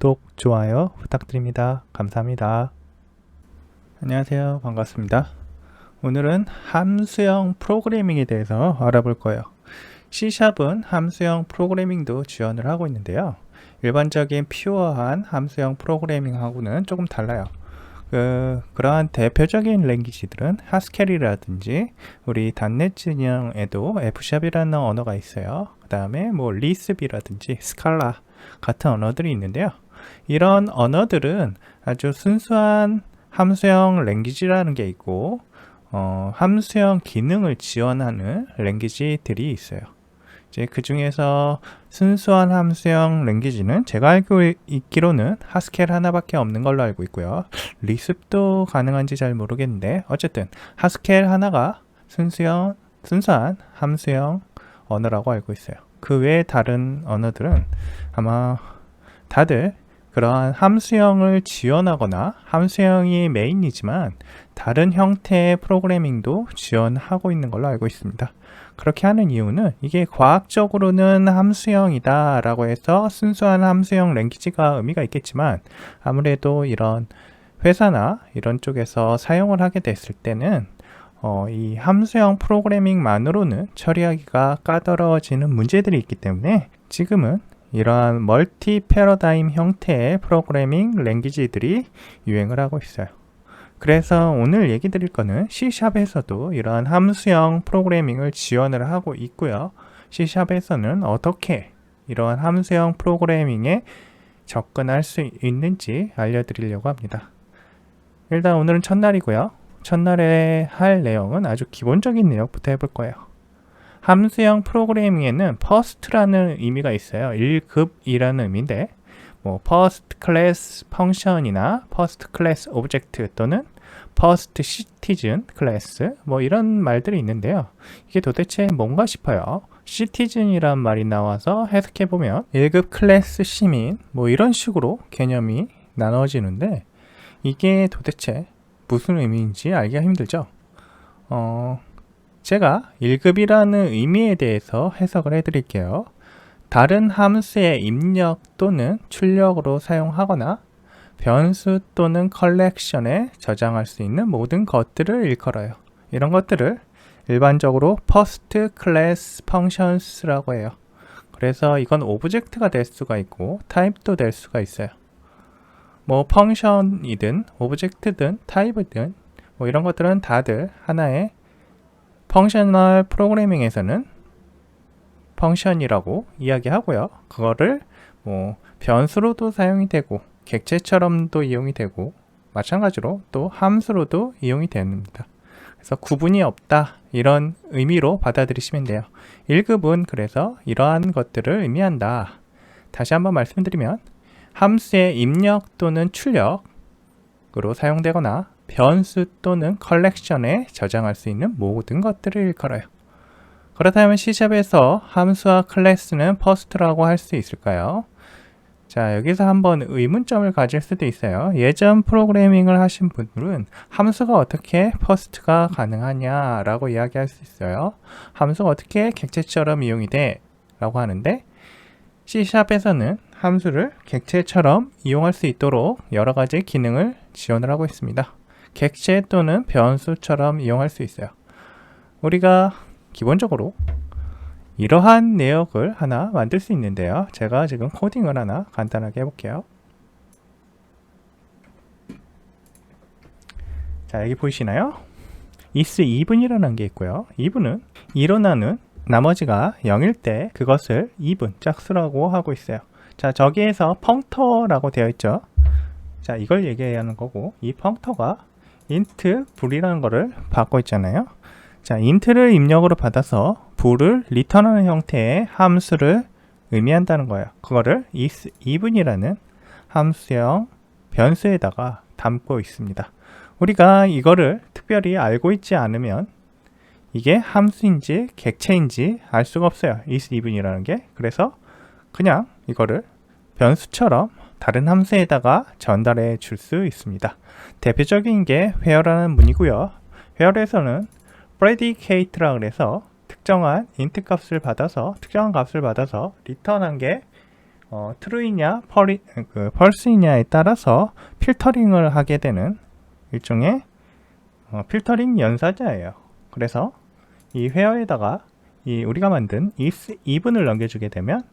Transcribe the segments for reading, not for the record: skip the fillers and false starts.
구독, 좋아요 부탁드립니다. 감사합니다. 안녕하세요. 반갑습니다. 오늘은 함수형 프로그래밍에 대해서 알아볼 거예요. C샵은 함수형 프로그래밍도 지원을 하고 있는데요. 일반적인 퓨어한 함수형 프로그래밍하고는 조금 달라요. 그러한 대표적인 랭귀지들은 하스켈이라든지 우리 .NET 진영에도 F샵이라는 언어가 있어요. 그 다음에 리스비라든지 스칼라 같은 언어들이 있는데요. 이런 언어들은 아주 순수한 함수형 랭귀지라는 게 있고 함수형 기능을 지원하는 랭귀지들이 있어요. 이제 그 중에서 순수한 함수형 랭귀지는 제가 알고 있기로는 하스켈 하나밖에 없는 걸로 알고 있고요. 리습도 가능한지 잘 모르겠는데 어쨌든 하스켈 하나가 순수한 함수형 언어라고 알고 있어요. 그 외에 다른 언어들은 아마 다들 그러한 함수형을 지원하거나 함수형이 메인이지만 다른 형태의 프로그래밍도 지원하고 있는 걸로 알고 있습니다. 그렇게 하는 이유는 이게 과학적으로는 함수형이다 라고 해서 순수한 함수형 랭귀지가 의미가 있겠지만 아무래도 이런 회사나 이런 쪽에서 사용을 하게 됐을 때는 이 함수형 프로그래밍만으로는 처리하기가 까다로워지는 문제들이 있기 때문에 지금은 이러한 멀티 패러다임 형태의 프로그래밍 랭귀지들이 유행을 하고 있어요. 그래서 오늘 얘기 드릴 거는 C샵에서도 이러한 함수형 프로그래밍을 지원을 하고 있고요. C샵에서는 어떻게 이러한 함수형 프로그래밍에 접근할 수 있는지 알려드리려고 합니다. 일단 오늘은 첫날이고요. 첫날에 할 내용은 아주 기본적인 내용부터 해볼 거예요. 함수형 프로그래밍에는 first라는 의미가 있어요. 1급이라는 의미인데 first class function이나 first class object 또는 first citizen class 이런 말들이 있는데요. 이게 도대체 뭔가 싶어요. citizen이란 말이 나와서 해석해보면 1급 클래스 시민 이런 식으로 개념이 나눠지는데 이게 도대체 무슨 의미인지 알기가 힘들죠. 제가 1급이라는 의미에 대해서 해석을 해드릴게요. 다른 함수의 입력 또는 출력으로 사용하거나 변수 또는 컬렉션에 저장할 수 있는 모든 것들을 일컬어요. 이런 것들을 일반적으로 first class functions라고 해요. 그래서 이건 오브젝트가 될 수가 있고 타입도 될 수가 있어요. 펑션이든 오브젝트든 타입이든 이런 것들은 다들 하나의 펑셔널 프로그래밍에서는 펑션이라고 이야기하고요. 그거를 변수로도 사용이 되고 객체처럼도 이용이 되고 마찬가지로 또 함수로도 이용이 됩니다. 그래서 구분이 없다 이런 의미로 받아들이시면 돼요. 1급은 그래서 이러한 것들을 의미한다. 다시 한번 말씀드리면 함수의 입력 또는 출력으로 사용되거나 변수 또는 컬렉션에 저장할 수 있는 모든 것들을 일컬어요. 그렇다면 C샵에서 함수와 클래스는 first라고 할 수 있을까요? 자, 여기서 한번 의문점을 가질 수도 있어요. 예전 프로그래밍을 하신 분들은 함수가 어떻게 first가 가능하냐라고 이야기할 수 있어요. 함수가 어떻게 객체처럼 이용이 돼? 라고 하는데 C샵에서는 함수를 객체처럼 이용할 수 있도록 여러 가지 기능을 지원을 하고 있습니다. 객체 또는 변수처럼 이용할 수 있어요. 우리가 기본적으로 이러한 내역을 하나 만들 수 있는데요. 제가 지금 코딩을 하나 간단하게 해볼게요. 자, 여기 보이시나요? is 2분이라는 게 있고요. 2분은 일어나는 나머지가 0일 때 그것을 2분 짝수라고 하고 있어요. 자, 저기에서 펑터라고 되어 있죠. 자, 이걸 얘기하는 거고 이 펑터가 int 불이라는 거를 받고 있잖아요. 자, int를 입력으로 받아서 불을 리턴하는 형태의 함수를 의미한다는 거예요. 그거를 is even이라는 함수형 변수에다가 담고 있습니다. 우리가 이거를 특별히 알고 있지 않으면 이게 함수인지 객체인지 알 수가 없어요. is even이라는 게. 그래서 그냥 이거를 변수처럼 다른 함수에다가 전달해 줄 수 있습니다. 대표적인 게 where라는 문이고요. where에서는 predicate라 그래서 특정한 int 값을 받아서 리턴한 게 true이냐 false이냐에 따라서 필터링을 하게 되는 일종의 필터링 연사자예요. 그래서 이 웨어에다가 우리가 만든 if even을 넘겨주게 되면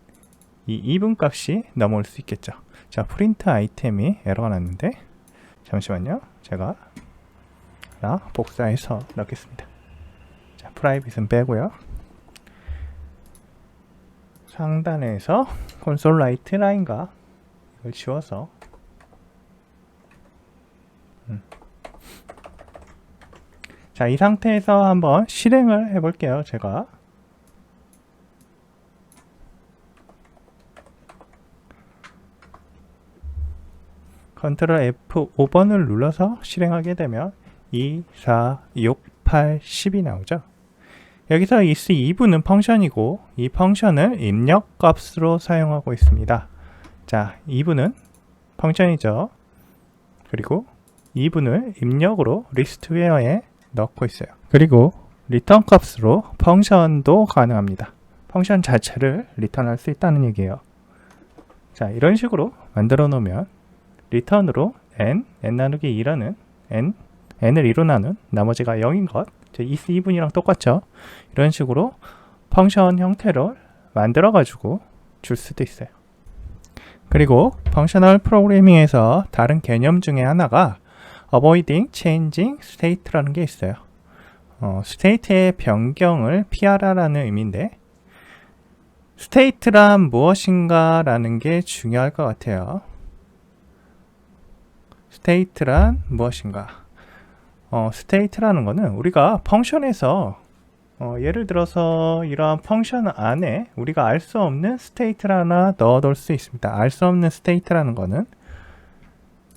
이 even 값이 넘어올 수 있겠죠. 자, 프린트 아이템이 에러가 났는데 잠시만요. 제가 하나 복사해서 넣겠습니다. 자, 프라이빗은 빼고요. 상단에서 콘솔 라이트 라인과 이걸 지워서 자, 이 상태에서 한번 실행을 해 볼게요. 제가 컨트롤 F5번을 눌러서 실행하게 되면 2, 4, 6, 8, 10이 나오죠. 여기서 is even은 펑션이고 이 펑션을 입력 값으로 사용하고 있습니다. 자, even은 펑션이죠. 그리고 even을 입력으로 리스트 웨어에 넣고 있어요. 그리고 리턴 값으로 펑션도 가능합니다. 펑션 자체를 리턴할 수 있다는 얘기예요. 자, 이런 식으로 만들어 놓으면 리턴으로 n 나누기 2라는 n을 2로 나눈 나머지가 0인 것, is even이랑 똑같죠. 이런 식으로 펑션 형태를 만들어 가지고 줄 수도 있어요. 그리고 펑셔널 프로그래밍에서 다른 개념 중에 하나가 avoiding changing state라는 게 있어요. state의 변경을 피하라라는 의미인데 state란 무엇인가 라는 게 중요할 것 같아요. state란 무엇인가? state라는 거는 우리가 펑션에서 예를 들어서 이러한 펑션 안에 우리가 알 수 없는 state를 하나 넣어둘 수 있습니다. 알 수 없는 state라는 거는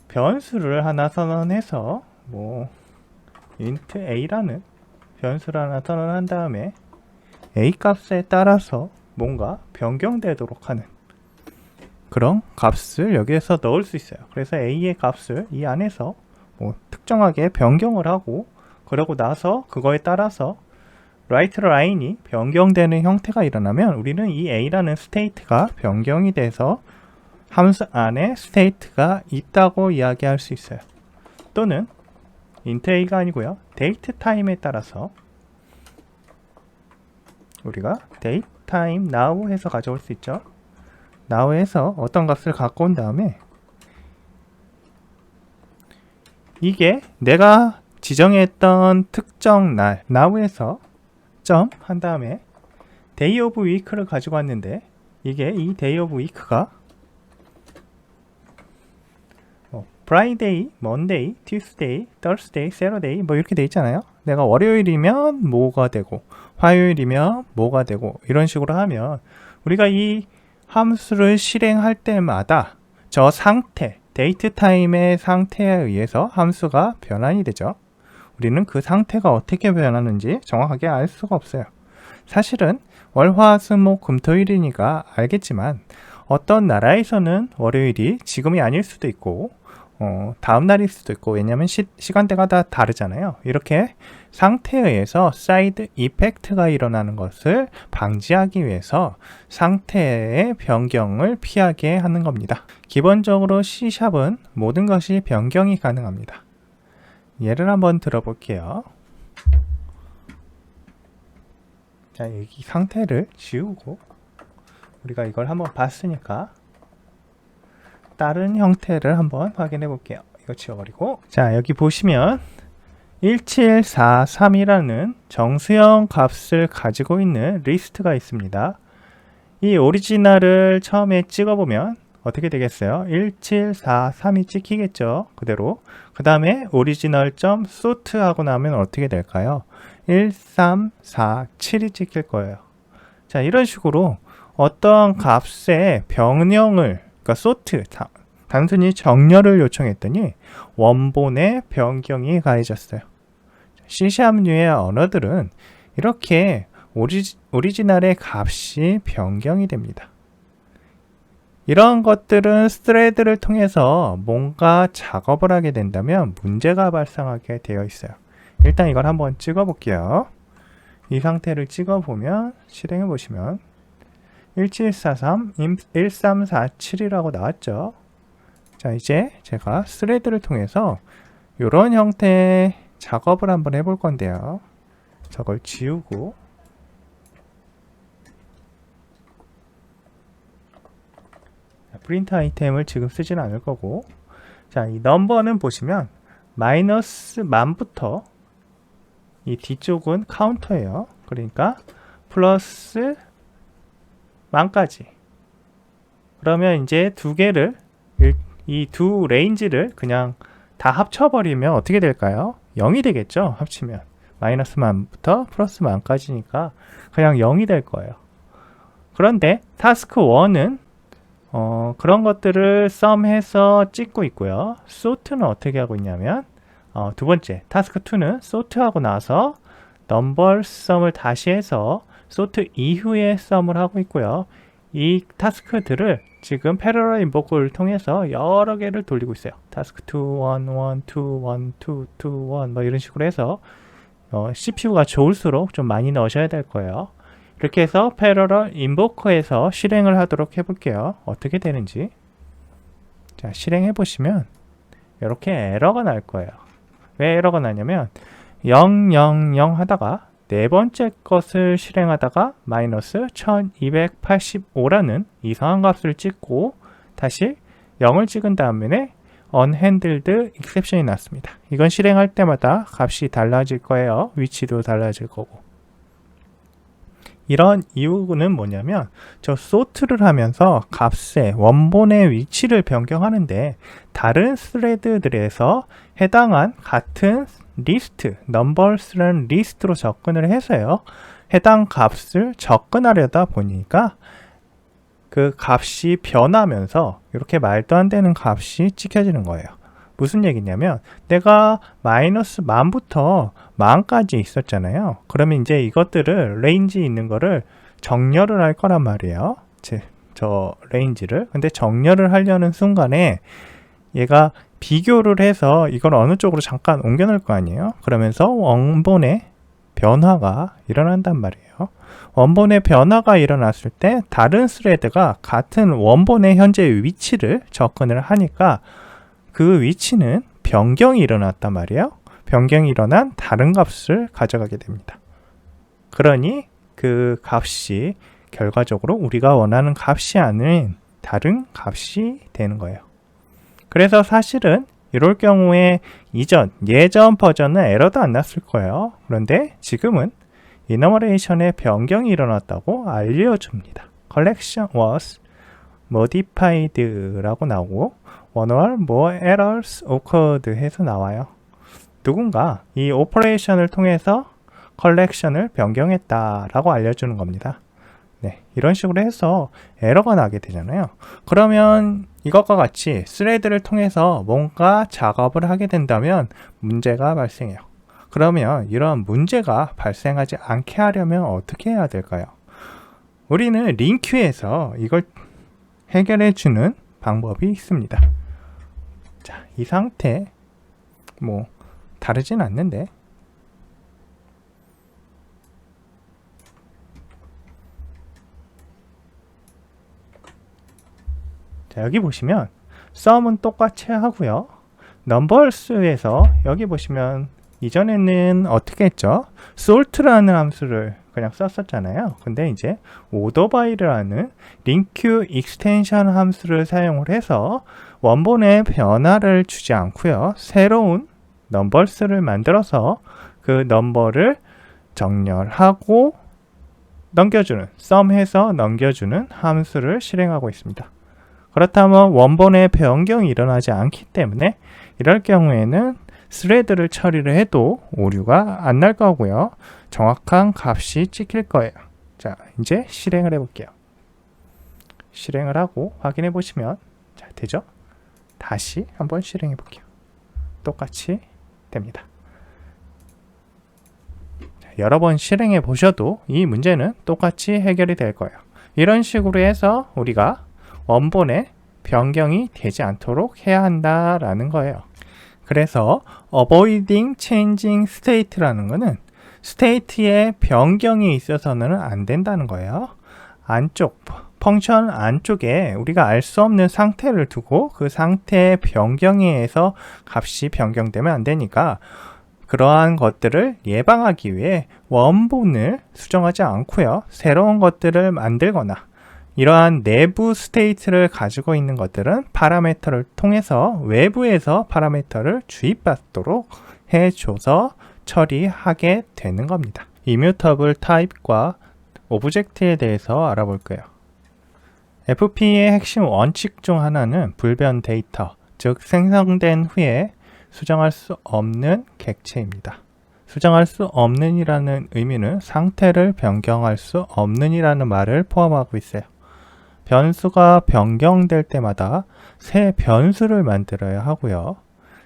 변수를 하나 선언해서 int a라는 변수를 하나 선언한 다음에 a 값에 따라서 뭔가 변경되도록 하는 그런 값을 여기에서 넣을 수 있어요. 그래서 a의 값을 이 안에서 특정하게 변경을 하고 그러고 나서 그거에 따라서 write line이 변경되는 형태가 일어나면 우리는 이 a라는 state가 변경이 돼서 함수 안에 state가 있다고 이야기할 수 있어요. 또는 int a가 아니고요. date time에 따라서 우리가 date time now 해서 가져올 수 있죠. now에서 어떤 값을 갖고 온 다음에 이게 내가 지정했던 특정 날 now에서 점 한 다음에 day of week를 가지고 왔는데 이게 이 day of week가 Friday, Monday, Tuesday, Thursday, Saturday 이렇게 돼 있잖아요. 내가 월요일이면 뭐가 되고 화요일이면 뭐가 되고 이런 식으로 하면 우리가 이 함수를 실행할 때마다 저 상태, 데이트 타임의 상태에 의해서 함수가 변환이 되죠. 우리는 그 상태가 어떻게 변하는지 정확하게 알 수가 없어요. 사실은 월, 화, 수, 목, 금, 토일이니까 알겠지만 어떤 나라에서는 월요일이 지금이 아닐 수도 있고 다음 날일 수도 있고 왜냐하면 시간대가 다 다르잖아요. 이렇게 상태에 의해서 사이드 이펙트가 일어나는 것을 방지하기 위해서 상태의 변경을 피하게 하는 겁니다. 기본적으로 C샵은 모든 것이 변경이 가능합니다. 예를 한번 들어볼게요. 자, 여기 상태를 지우고 우리가 이걸 한번 봤으니까 다른 형태를 한번 확인해 볼게요. 이거 지워버리고 자, 여기 보시면 1743이라는 정수형 값을 가지고 있는 리스트가 있습니다. 이 오리지널을 처음에 찍어보면 어떻게 되겠어요? 1743이 찍히겠죠. 그대로. 그 다음에 original.sort 하고 나면 어떻게 될까요? 1347이 찍힐 거예요. 자, 이런 식으로 어떠한 값의 변형을 그러니까 sort, 단순히 정렬을 요청했더니 원본의 변경이 가해졌어요. C#류의 언어들은 이렇게 오리지널의 값이 변경이 됩니다. 이런 것들은 스레드를 통해서 뭔가 작업을 하게 된다면 문제가 발생하게 되어 있어요. 일단 이걸 한번 찍어 볼게요. 이 상태를 찍어 보면 실행해 보시면 1743, 1347이라고 나왔죠. 자, 이제 제가 스레드를 통해서 이런 형태의 작업을 한번 해볼 건데요. 저걸 지우고 프린트 아이템을 지금 쓰진 않을 거고, 자, 이 넘버는 보시면 마이너스 만부터 이 뒤쪽은 카운터예요. 그러니까 플러스 만까지. 그러면 이제 두 개를, 이 두 레인지를 그냥 다 합쳐버리면 어떻게 될까요? 0이 되겠죠? 합치면 마이너스 만부터 플러스 만까지니까 그냥 0이 될 거예요. 그런데 타스크 1은 그런 것들을 썸해서 찍고 있고요. sort는 어떻게 하고 있냐면 두 번째 타스크 2는 sort하고 나서 넘버 썸을 다시 해서 sort 이후에 썸을 하고 있고요. 이 타스크들을 지금 패러럴 인보크를 통해서 여러 개를 돌리고 있어요. 타스크 2, 1, 1, 2, 1, 2, 2, 1 뭐 이런 식으로 해서 CPU가 좋을수록 좀 많이 넣으셔야 될 거예요. 이렇게 해서 패러럴 인보커에서 실행을 하도록 해볼게요. 어떻게 되는지. 자, 실행해 보시면 이렇게 에러가 날 거예요. 왜 에러가 나냐면 0, 0, 0 하다가 네 번째 것을 실행하다가 마이너스 1285라는 이상한 값을 찍고 다시 0을 찍은 다음에 unhandled exception이 났습니다. 이건 실행할 때마다 값이 달라질 거예요. 위치도 달라질 거고. 이런 이유는 뭐냐면 저 sort를 하면서 값의 원본의 위치를 변경하는데 다른 스레드들에서 해당한 같은 리스트, 넘버스라는 리스트로 접근을 해서요. 해당 값을 접근하려다 보니까 그 값이 변하면서 이렇게 말도 안 되는 값이 찍혀지는 거예요. 무슨 얘기냐면 내가 마이너스 만부터 만까지 있었잖아요. 그러면 이제 이것들을 레인지 있는 거를 정렬을 할 거란 말이에요. 저 레인지를. 근데 정렬을 하려는 순간에 얘가 비교를 해서 이걸 어느 쪽으로 잠깐 옮겨 놓을 거 아니에요. 그러면서 원본의 변화가 일어난단 말이에요. 원본의 변화가 일어났을 때 다른 스레드가 같은 원본의 현재 위치를 접근을 하니까 그 위치는 변경이 일어났단 말이에요. 변경이 일어난 다른 값을 가져가게 됩니다. 그러니 그 값이 결과적으로 우리가 원하는 값이 아닌 다른 값이 되는 거예요. 그래서 사실은 이럴 경우에 예전 버전은 에러도 안 났을 거예요. 그런데 지금은 이너머레이션에 변경이 일어났다고 알려줍니다. Collection was modified 라고 나오고 one or more errors occurred 해서 나와요. 누군가 이 오퍼레이션을 통해서 컬렉션을 변경했다라고 알려주는 겁니다. 네, 이런 식으로 해서 에러가 나게 되잖아요. 그러면 이것과 같이 스레드를 통해서 뭔가 작업을 하게 된다면 문제가 발생해요. 그러면 이런 문제가 발생하지 않게 하려면 어떻게 해야 될까요? 우리는 링큐에서 이걸 해결해 주는 방법이 있습니다. 자, 이 상태 뭐 다르진 않는데 자, 여기 보시면 sum은 똑같이 하고요. numbers에서 여기 보시면 이전에는 어떻게 했죠? sort라는 함수를 그냥 썼었잖아요. 근데 이제 orderby라는 링큐 익스텐션 함수를 사용을 해서 원본의 변화를 주지 않고요. 새로운 넘버스를 만들어서 그 넘버를 정렬하고 넘겨주는, 썸해서 넘겨주는 함수를 실행하고 있습니다. 그렇다면 원본의 변경이 일어나지 않기 때문에 이럴 경우에는 스레드를 처리를 해도 오류가 안 날 거고요. 정확한 값이 찍힐 거예요. 자, 이제 실행을 해볼게요. 실행을 하고 확인해 보시면 자, 되죠? 다시 한번 실행해 볼게요. 똑같이 됩니다. 자, 여러 번 실행해 보셔도 이 문제는 똑같이 해결이 될 거예요. 이런 식으로 해서 우리가 원본의 변경이 되지 않도록 해야 한다라는 거예요. 그래서 avoiding changing state라는 거는 state의 변경이 있어서는 안 된다는 거예요. 안쪽, 펑션 안쪽에 우리가 알 수 없는 상태를 두고 그 상태의 변경에 의해서 값이 변경되면 안 되니까 그러한 것들을 예방하기 위해 원본을 수정하지 않고요. 새로운 것들을 만들거나 이러한 내부 스테이트를 가지고 있는 것들은 파라미터를 통해서 외부에서 파라미터를 주입받도록 해줘서 처리하게 되는 겁니다. 이뮤터블 타입과 오브젝트에 대해서 알아볼 거예요. FP의 핵심 원칙 중 하나는 불변 데이터, 즉 생성된 후에 수정할 수 없는 객체입니다. 수정할 수 없는 이라는 의미는 상태를 변경할 수 없는 이라는 말을 포함하고 있어요. 변수가 변경될 때마다 새 변수를 만들어야 하고요.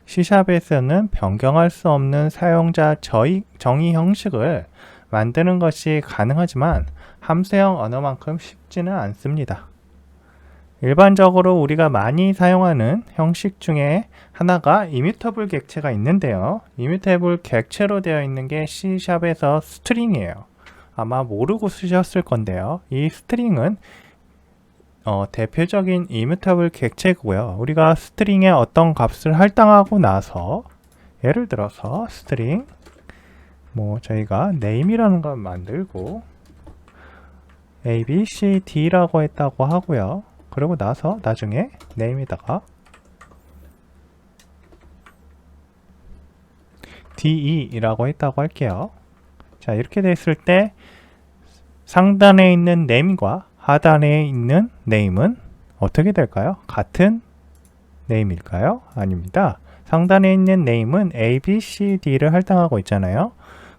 C샵에서는 변경할 수 없는 사용자 정의 형식을 만드는 것이 가능하지만 함수형 언어만큼 쉽지는 않습니다. 일반적으로 우리가 많이 사용하는 형식 중에 하나가 이뮤터블 객체가 있는데요. 이뮤터블 객체로 되어 있는 게 C샵에서 스트링이에요. 아마 모르고 쓰셨을 건데요. 이 스트링은 대표적인 이뮤터블 객체고요. 우리가 스트링에 어떤 값을 할당하고 나서 예를 들어서 스트링 저희가 name이라는 걸 만들고 a, b, c, d라고 했다고 하고요. 그리고 나서 나중에 name에다가 de이라고 했다고 할게요. 자, 이렇게 됐을 때 상단에 있는 name과 하단에 있는 name은 어떻게 될까요? 같은 name일까요? 아닙니다. 상단에 있는 name은 a, b, c, d를 할당하고 있잖아요.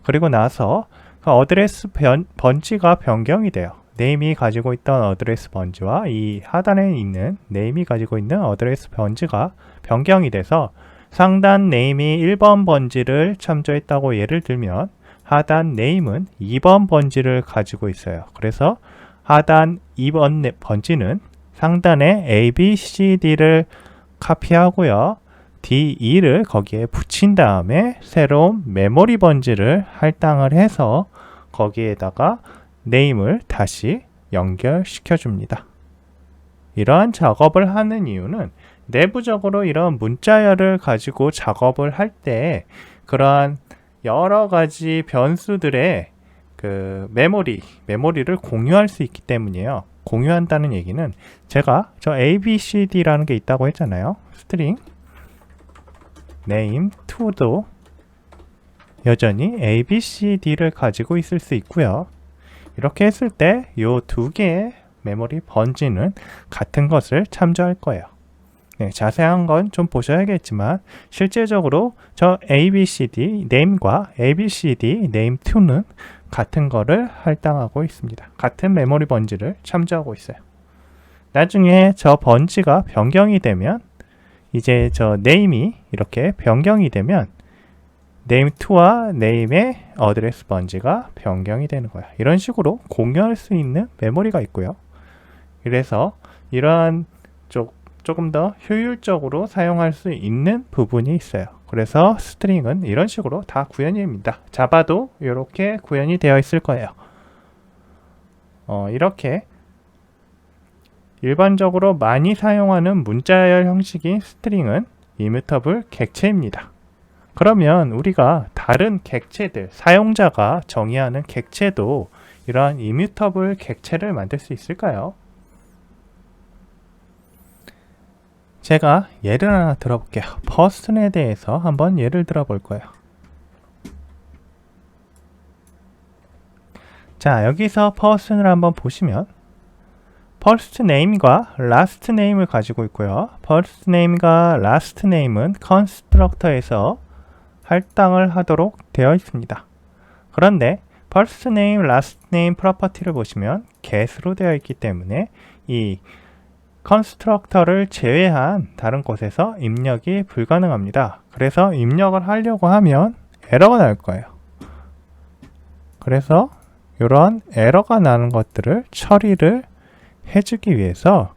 그리고 나서 그 어드레스 번지가 변경이 돼요. name이 가지고 있던 어드레스 번지와 이 하단에 있는 name이 가지고 있는 어드레스 번지가 변경이 돼서 상단 name이 1번 번지를 참조했다고 예를 들면 하단 name은 2번 번지를 가지고 있어요. 그래서 하단 2번 번지는 상단에 A, B, C, D를 카피하고요. D2를 거기에 붙인 다음에 새로운 메모리 번지를 할당을 해서 거기에다가 name을 다시 연결시켜 줍니다. 이러한 작업을 하는 이유는 내부적으로 이런 문자열을 가지고 작업을 할 때 그러한 여러 가지 변수들의 그 메모리를 공유할 수 있기 때문이에요. 공유한다는 얘기는 제가 저 ABCD라는 게 있다고 했잖아요. 스트링 name2도 여전히 ABCD를 가지고 있을 수 있고요. 이렇게 했을 때 이 두 개의 메모리 번지는 같은 것을 참조할 거예요. 네, 자세한 건 좀 보셔야겠지만 실제적으로 저 ABCD name과 ABCD name2는 같은 거를 할당하고 있습니다. 같은 메모리 번지를 참조하고 있어요. 나중에 저 번지가 변경이 되면 이제 저 name이 이렇게 변경이 되면 name2와 name의 어드레스 번지가 변경이 되는 거야. 이런 식으로 공유할 수 있는 메모리가 있고요. 그래서 이러한 조금 더 효율적으로 사용할 수 있는 부분이 있어요. 그래서 스트링은 이런 식으로 다 구현이 됩니다. 자바도 이렇게 구현이 되어 있을 거예요. 이렇게 일반적으로 많이 사용하는 문자열 형식인 스트링은 이뮤터블 객체입니다. 그러면 우리가 다른 객체들, 사용자가 정의하는 객체도 이러한 이뮤터블 객체를 만들 수 있을까요? 제가 예를 하나 들어볼게요. person에 대해서 한번 예를 들어볼 거예요. 자, 여기서 person을 한번 보시면 first name과 last name을 가지고 있고요. first name과 last name은 constructor에서 할당을 하도록 되어 있습니다. 그런데 first name, last name 프로퍼티를 보시면 get으로 되어 있기 때문에 이 컨스트럭터를 제외한 다른 곳에서 입력이 불가능합니다. 그래서 입력을 하려고 하면 에러가 날 거예요. 그래서 이런 에러가 나는 것들을 처리를 해주기 위해서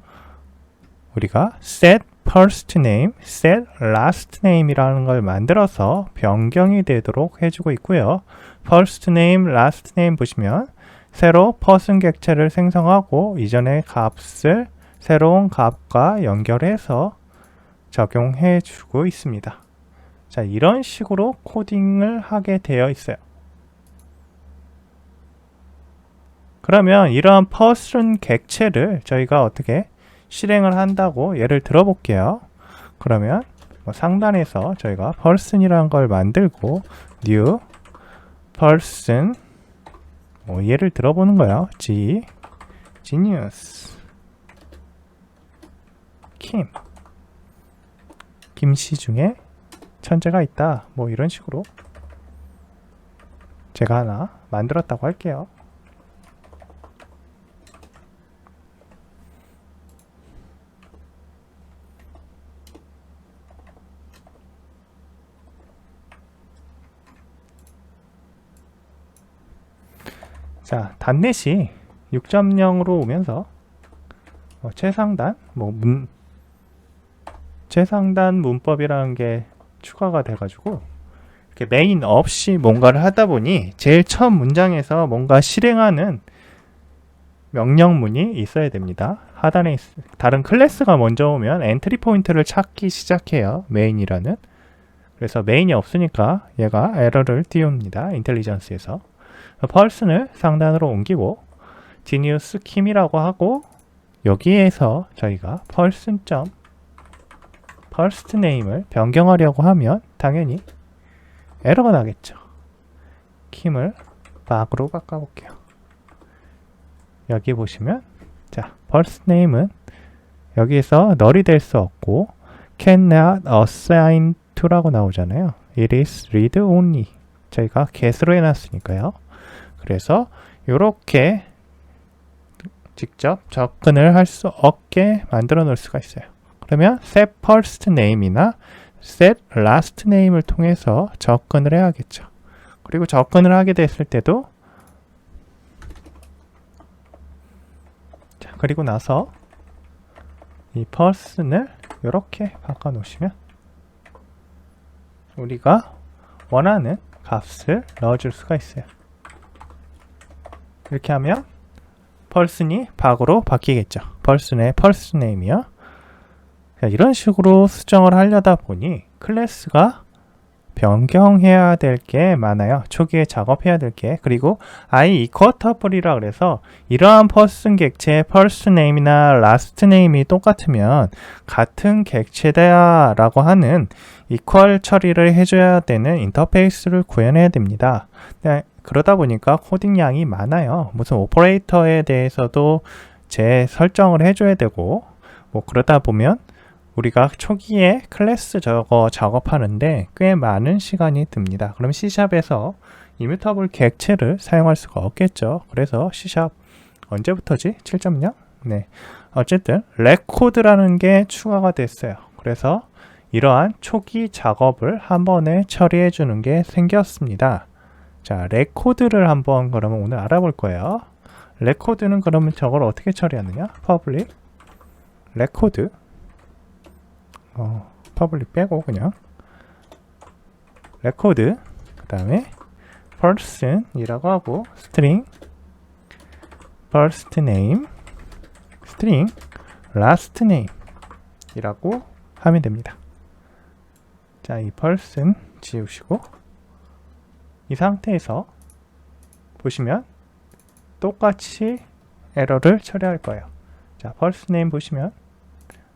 우리가 set first name, set last name이라는 걸 만들어서 변경이 되도록 해주고 있고요. first name, last name 보시면 새로 person 객체를 생성하고 이전의 값을 새로운 값과 연결해서 적용해 주고 있습니다. 자, 이런 식으로 코딩을 하게 되어 있어요. 그러면 이러한 person 객체를 저희가 어떻게 실행을 한다고 예를 들어 볼게요. 그러면 상단에서 저희가 person이라는 걸 만들고 new person 예를 들어보는 거예요. genius 김씨 중에 천재가 있다. 뭐 이런 식으로 제가 하나 만들었다고 할게요. 자, 단넷이 6.0으로 오면서 최상단 최상단 문법이라는 게 추가가 돼가지고 이렇게 메인 없이 뭔가를 하다 보니 제일 처음 문장에서 뭔가 실행하는 명령문이 있어야 됩니다. 하단에 다른 클래스가 먼저 오면 엔트리 포인트를 찾기 시작해요. 메인이라는. 그래서 메인이 없으니까 얘가 에러를 띄웁니다. 인텔리전스에서. person을 상단으로 옮기고 genius kim이라고 하고 여기에서 저희가 first name을 변경하려고 하면 당연히 에러가 나겠죠. kim을 박으로 바꿔볼게요. 여기 보시면 자, first name은 여기에서 null이 될 수 없고 cannot assign to라고 나오잖아요. it is read only. 저희가 get으로 해놨으니까요. 그래서 이렇게 직접 접근을 할 수 없게 만들어 놓을 수가 있어요. 그러면 set first name이나 set last name을 통해서 접근을 해야겠죠. 그리고 접근을 하게 됐을 때도 자, 그리고 나서 이 person을 이렇게 바꿔 놓으시면 우리가 원하는 값을 넣어줄 수가 있어요. 이렇게 하면 person이 박으로 바뀌겠죠. person의 first name이요. 이런 식으로 수정을 하려다 보니 클래스가 변경해야 될 게 많아요. 초기에 작업해야 될 게. 그리고 i equatable이라 그래서 이러한 person 객체의 first name이나 last name이 똑같으면 같은 객체다 라고 하는 equal 처리를 해줘야 되는 인터페이스를 구현해야 됩니다. 그러다 보니까 코딩 양이 많아요. 무슨 오퍼레이터에 대해서도 재설정을 해줘야 되고 뭐 그러다 보면 우리가 초기에 클래스 저거 작업하는데 꽤 많은 시간이 듭니다. 그럼 C샵에서 이뮤터블 객체를 사용할 수가 없겠죠. 그래서 C샵 언제부터지? 7.0? 네. 어쨌든 레코드라는 게 추가가 됐어요. 그래서 이러한 초기 작업을 한 번에 처리해 주는 게 생겼습니다. 자, 레코드를 한번 그러면 오늘 알아볼 거예요. 레코드는 그러면 저걸 어떻게 처리하느냐? public 레코드 public 빼고 그냥 레코드 그 다음에 person이라고 하고 string first name string last name 이라고 하면 됩니다. 자, 이 person 지우시고 이 상태에서 보시면 똑같이 에러를 처리할 거예요. 자, first name 보시면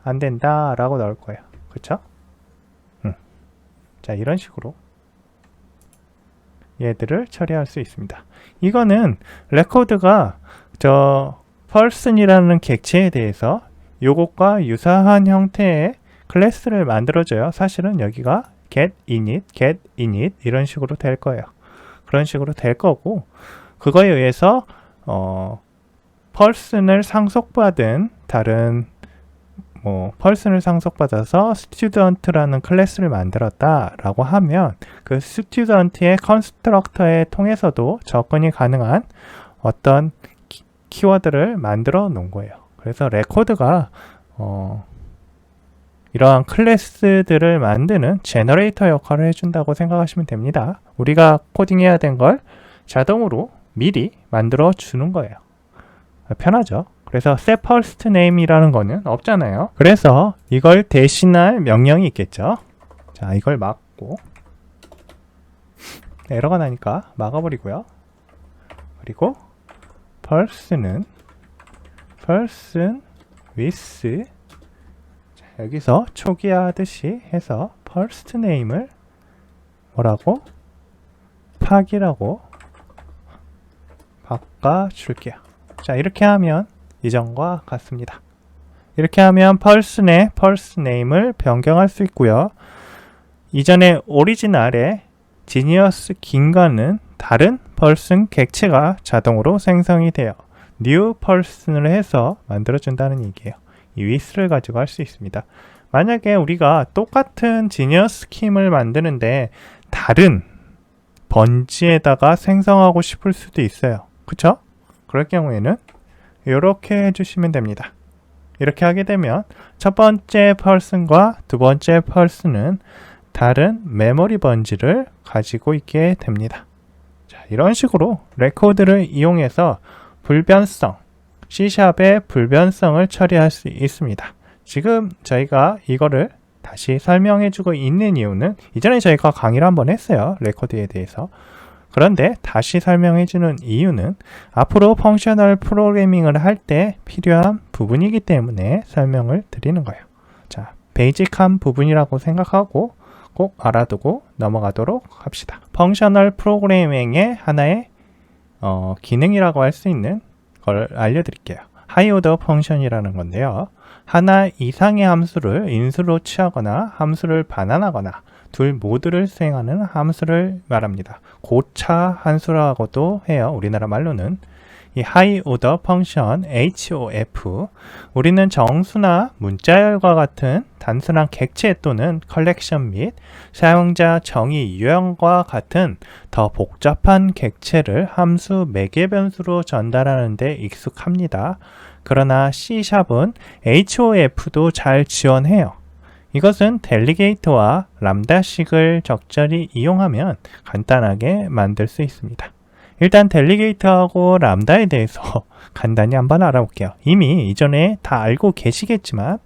안 된다 라고 나올 거예요. 그쵸? 자, 이런 식으로 얘들을 처리할 수 있습니다. 이거는 레코드가 저 person이라는 객체에 대해서 요것과 유사한 형태의 클래스를 만들어줘요. 사실은 여기가 get init 이런 식으로 될 거예요. 그런 식으로 될 거고 그거에 의해서 person을 상속받은 다른 person을 상속받아서 student라는 클래스를 만들었다라고 하면 그 student의 컨스트럭터에 통해서도 접근이 가능한 어떤 키워드를 만들어 놓은 거예요. 그래서 레코드가 이러한 클래스들을 만드는 제너레이터 역할을 해준다고 생각하시면 됩니다. 우리가 코딩해야 된 걸 자동으로 미리 만들어 주는 거예요. 편하죠. 그래서 set first name이라는 거는 없잖아요. 그래서 이걸 대신할 명령이 있겠죠. 자, 이걸 막고 에러가 나니까 막아버리고요. 그리고 person with, 자, 여기서 초기 하듯이 해서 first name을 뭐라고? 팍이라고 바꿔줄게요. 자, 이렇게 하면 이전과 같습니다. 이렇게 하면 person의 first name을 변경할 수 있고요. 이전에 오리지널의 genius 긴과는 다른 person 객체가 자동으로 생성이 돼요. new person을 해서 만들어준다는 얘기예요. 이 with를 가지고 할 수 있습니다. 만약에 우리가 똑같은 genius 스킴을 만드는데 다른 번지에다가 생성하고 싶을 수도 있어요. 그쵸? 그럴 경우에는 이렇게 해주시면 됩니다. 이렇게 하게 되면 첫 번째 person과 두 번째 person은 다른 메모리 번지를 가지고 있게 됩니다. 자, 이런 식으로 레코드를 이용해서 불변성, C샵의 불변성을 처리할 수 있습니다. 지금 저희가 이거를 다시 설명해주고 있는 이유는 이전에 저희가 강의를 한번 했어요. 레코드에 대해서. 그런데 다시 설명해주는 이유는 앞으로 펑셔널 프로그래밍을 할 때 필요한 부분이기 때문에 설명을 드리는 거예요. 자, 베이직한 부분이라고 생각하고 꼭 알아두고 넘어가도록 합시다. 펑셔널 프로그래밍의 하나의 기능이라고 할 수 있는 걸 알려드릴게요. 하이 오더 펑션이라는 건데요. 하나 이상의 함수를 인수로 취하거나 함수를 반환하거나 둘 모두를 수행하는 함수를 말합니다. 고차 함수라고도 해요. 우리나라 말로는. 이 하이 오더 펑션 HOF, 우리는 정수나 문자열과 같은 단순한 객체 또는 컬렉션 및 사용자 정의 유형과 같은 더 복잡한 객체를 함수 매개 변수로 전달하는 데 익숙합니다. 그러나 C샵은 HOF도 잘 지원해요. 이것은 델리게이터와 람다식을 적절히 이용하면 간단하게 만들 수 있습니다. 일단 델리게이터하고 람다에 대해서 간단히 한번 알아볼게요. 이미 이전에 다 알고 계시겠지만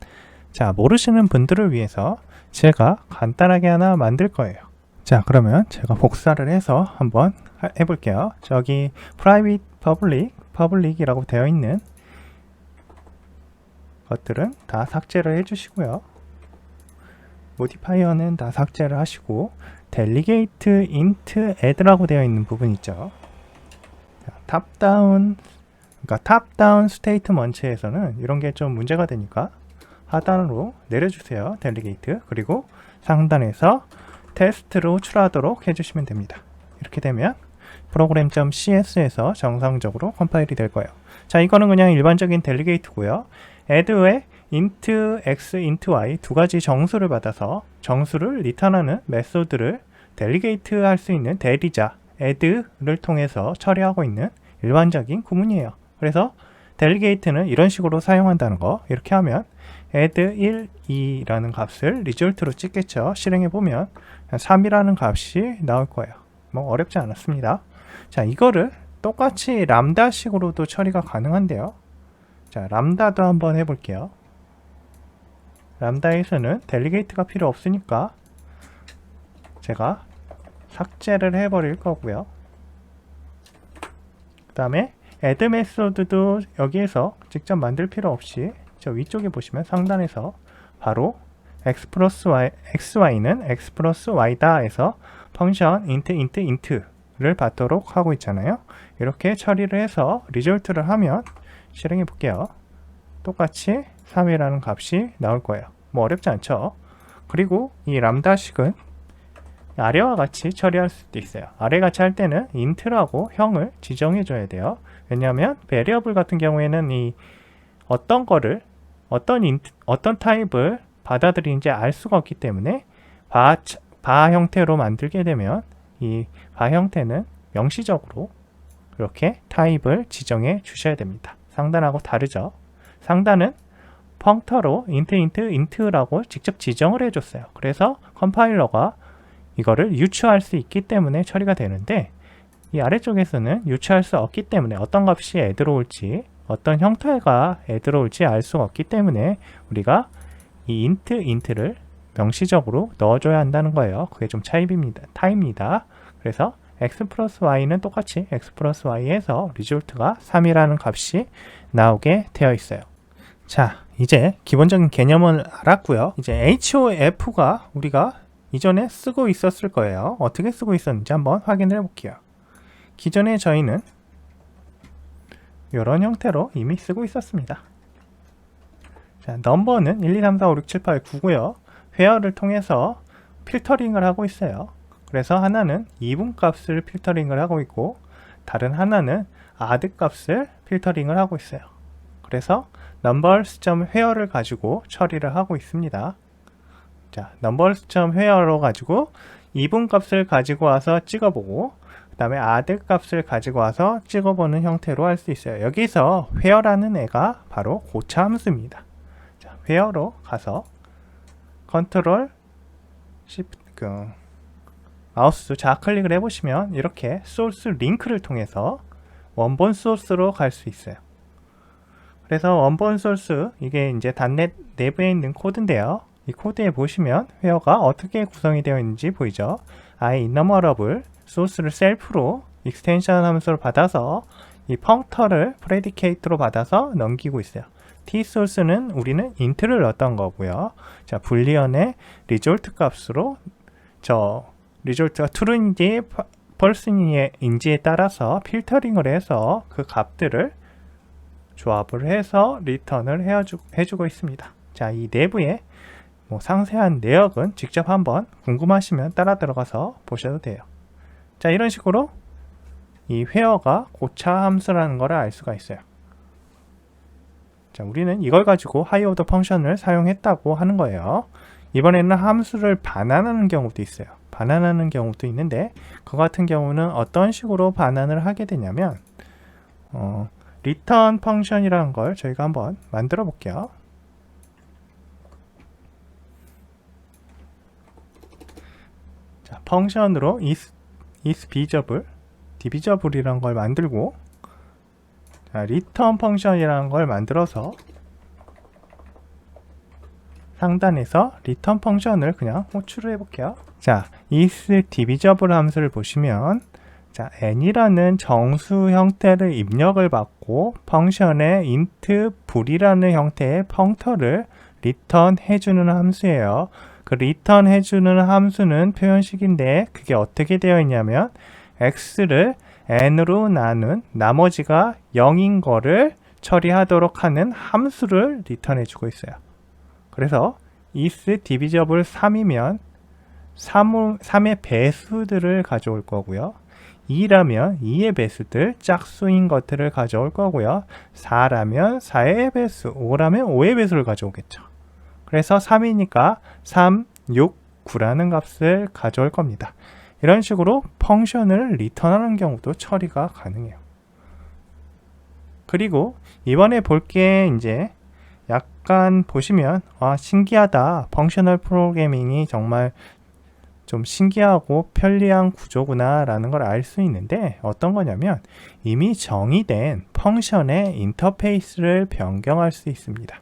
자, 모르시는 분들을 위해서 제가 간단하게 하나 만들 거예요. 자, 그러면 제가 복사를 해서 한번 해볼게요. 저기 private, public이라고 되어 있는 것들은 다 삭제를 해주시고요. 모디파이어는 다 삭제를 하시고 delegate int add라고 되어 있는 부분 있죠. 탑다운 스테이트먼트에서는 이런 게 좀 문제가 되니까 하단으로 내려주세요. delegate. 그리고 상단에서 테스트로 출하도록 해주시면 됩니다. 이렇게 되면 program.cs에서 정상적으로 컴파일이 될 거예요. 자, 이거는 그냥 일반적인 delegate고요. add에 int x, int y 두 가지 정수를 받아서 정수를 리턴하는 메소드를 delegate 할 수 있는 대리자 add를 통해서 처리하고 있는 일반적인 구문이에요. 그래서 delegate는 이런 식으로 사용한다는 거. 이렇게 하면 add 1, 2라는 값을 리졸트로 찍겠죠. 실행해보면 3이라는 값이 나올 거예요. 뭐 어렵지 않았습니다. 자, 이거를 똑같이 람다식으로도 처리가 가능한데요. 자, 람다도 한번 해볼게요. 람다에서는 delegate가 필요 없으니까 제가 삭제를 해버릴 거고요. 그 다음에 add 메소드도 여기에서 직접 만들 필요 없이 저 위쪽에 보시면 상단에서 바로 x 플러스 y, xy는 x 플러스 y다 해서 펑션 int를 받도록 하고 있잖아요. 이렇게 처리를 해서 리졸트를 하면 실행해 볼게요. 똑같이 3이라는 값이 나올 거예요. 뭐 어렵지 않죠? 그리고 이 람다식은 아래와 같이 처리할 수도 있어요. 아래같이 할 때는 int라고 형을 지정해 줘야 돼요. 왜냐하면 베리어블 같은 경우에는 이 어떤 거를 어떤 타입을 받아들이는지 알 수가 없기 때문에 바 형태로 만들게 되면 이 바 형태는 명시적으로 이렇게 타입을 지정해 주셔야 됩니다. 상단하고 다르죠. 상단은 펑터로 int라고 직접 지정을 해줬어요. 그래서 컴파일러가 이거를 유추할 수 있기 때문에 처리가 되는데 이 아래쪽에서는 유추할 수 없기 때문에 어떤 값이 들어올지 어떤 형태가 들어올지 알 수가 없기 때문에 우리가 이 int를 명시적으로 넣어줘야 한다는 거예요. 그게 좀 차이입니다. 그래서 x 플러스 y는 똑같이 x 플러스 y에서 리졸트가 3이라는 값이 나오게 되어 있어요. 자, 이제 기본적인 개념을 알았고요. 이제 HOF가 우리가 이전에 쓰고 있었을 거예요. 어떻게 쓰고 있었는지 한번 확인을 해볼게요. 기존에 저희는 이런 형태로 이미 쓰고 있었습니다. 자, 넘버는 1, 2, 3, 4, 5, 6, 7, 8, 9고요. 회어를 통해서 필터링을 하고 있어요. 그래서 하나는 이분 값을 필터링을 하고 있고 다른 하나는 add 값을 필터링을 하고 있어요. 그래서 numbers.where를 가지고 처리를 하고 있습니다. 자, numbers.where로 가지고 이분 값을 가지고 와서 찍어보고 그 다음에 add 값을 가지고 와서 찍어보는 형태로 할 수 있어요. 여기서 where라는 애가 바로 고차 함수입니다. 자, where로 가서 컨트롤 shift 마우스 좌클릭을 해보시면 이렇게 소스 링크를 통해서 원본 소스로 갈 수 있어요. 그래서 원본 소스, 이게 이제 .NET 내부에 있는 코드인데요. 이 코드에 보시면 회어가 어떻게 구성이 되어 있는지 보이죠? innumerable 소스를 셀프로 익스텐션 함수로 받아서 이 펑터를 프레디케이트로 받아서 넘기고 있어요. t소스는 우리는 int를 넣었던 거고요. 자, 불리언의 result 값으로 리졸트가 true인지 false인지에 따라서 필터링을 해서 그 값들을 조합을 해서 리턴을 해주고 있습니다. 자, 이 내부에 상세한 내역은 직접 한번 궁금하시면 따라 들어가서 보셔도 돼요. 자, 이런 식으로 이 where가 고차 함수라는 걸 알 수가 있어요. 자, 우리는 이걸 가지고 하이오더 펑션을 사용했다고 하는 거예요. 이번에는 함수를 반환하는 경우도 있어요. 반환하는 경우도 있는데 그 같은 경우는 어떤 식으로 반환을 하게 되냐면 return 펑션이라는 걸 저희가 한번 만들어 볼게요. 자, 펑션으로 is divisible이라는 걸 만들고 자, return 펑션이라는 걸 만들어서 상단에서 return 펑션을 그냥 호출을 해볼게요. 자, is divisible 함수를 보시면 자, n이라는 정수 형태를 입력을 받고 펑션에 int 불이라는 형태의 펑터를 return 해주는 함수예요. 그 return 해주는 함수는 표현식인데 그게 어떻게 되어 있냐면 x를 n으로 나눈 나머지가 0인 거를 처리하도록 하는 함수를 return 해주고 있어요. 그래서 is divisible 3이면 3의 배수들을 가져올 거고요. 2라면 2의 배수들, 짝수인 것들을 가져올 거고요. 4라면 4의 배수, 5라면 5의 배수를 가져오겠죠. 그래서 3이니까 3, 6, 9라는 값을 가져올 겁니다. 이런 식으로 펑션을 리턴하는 경우도 처리가 가능해요. 그리고 이번에 볼 게 이제 약간 보시면 신기하다. 펑셔널 프로그래밍이 정말 좀 신기하고 편리한 구조구나 라는 걸 알 수 있는데 어떤 거냐면 이미 정의된 펑션의 인터페이스를 변경할 수 있습니다.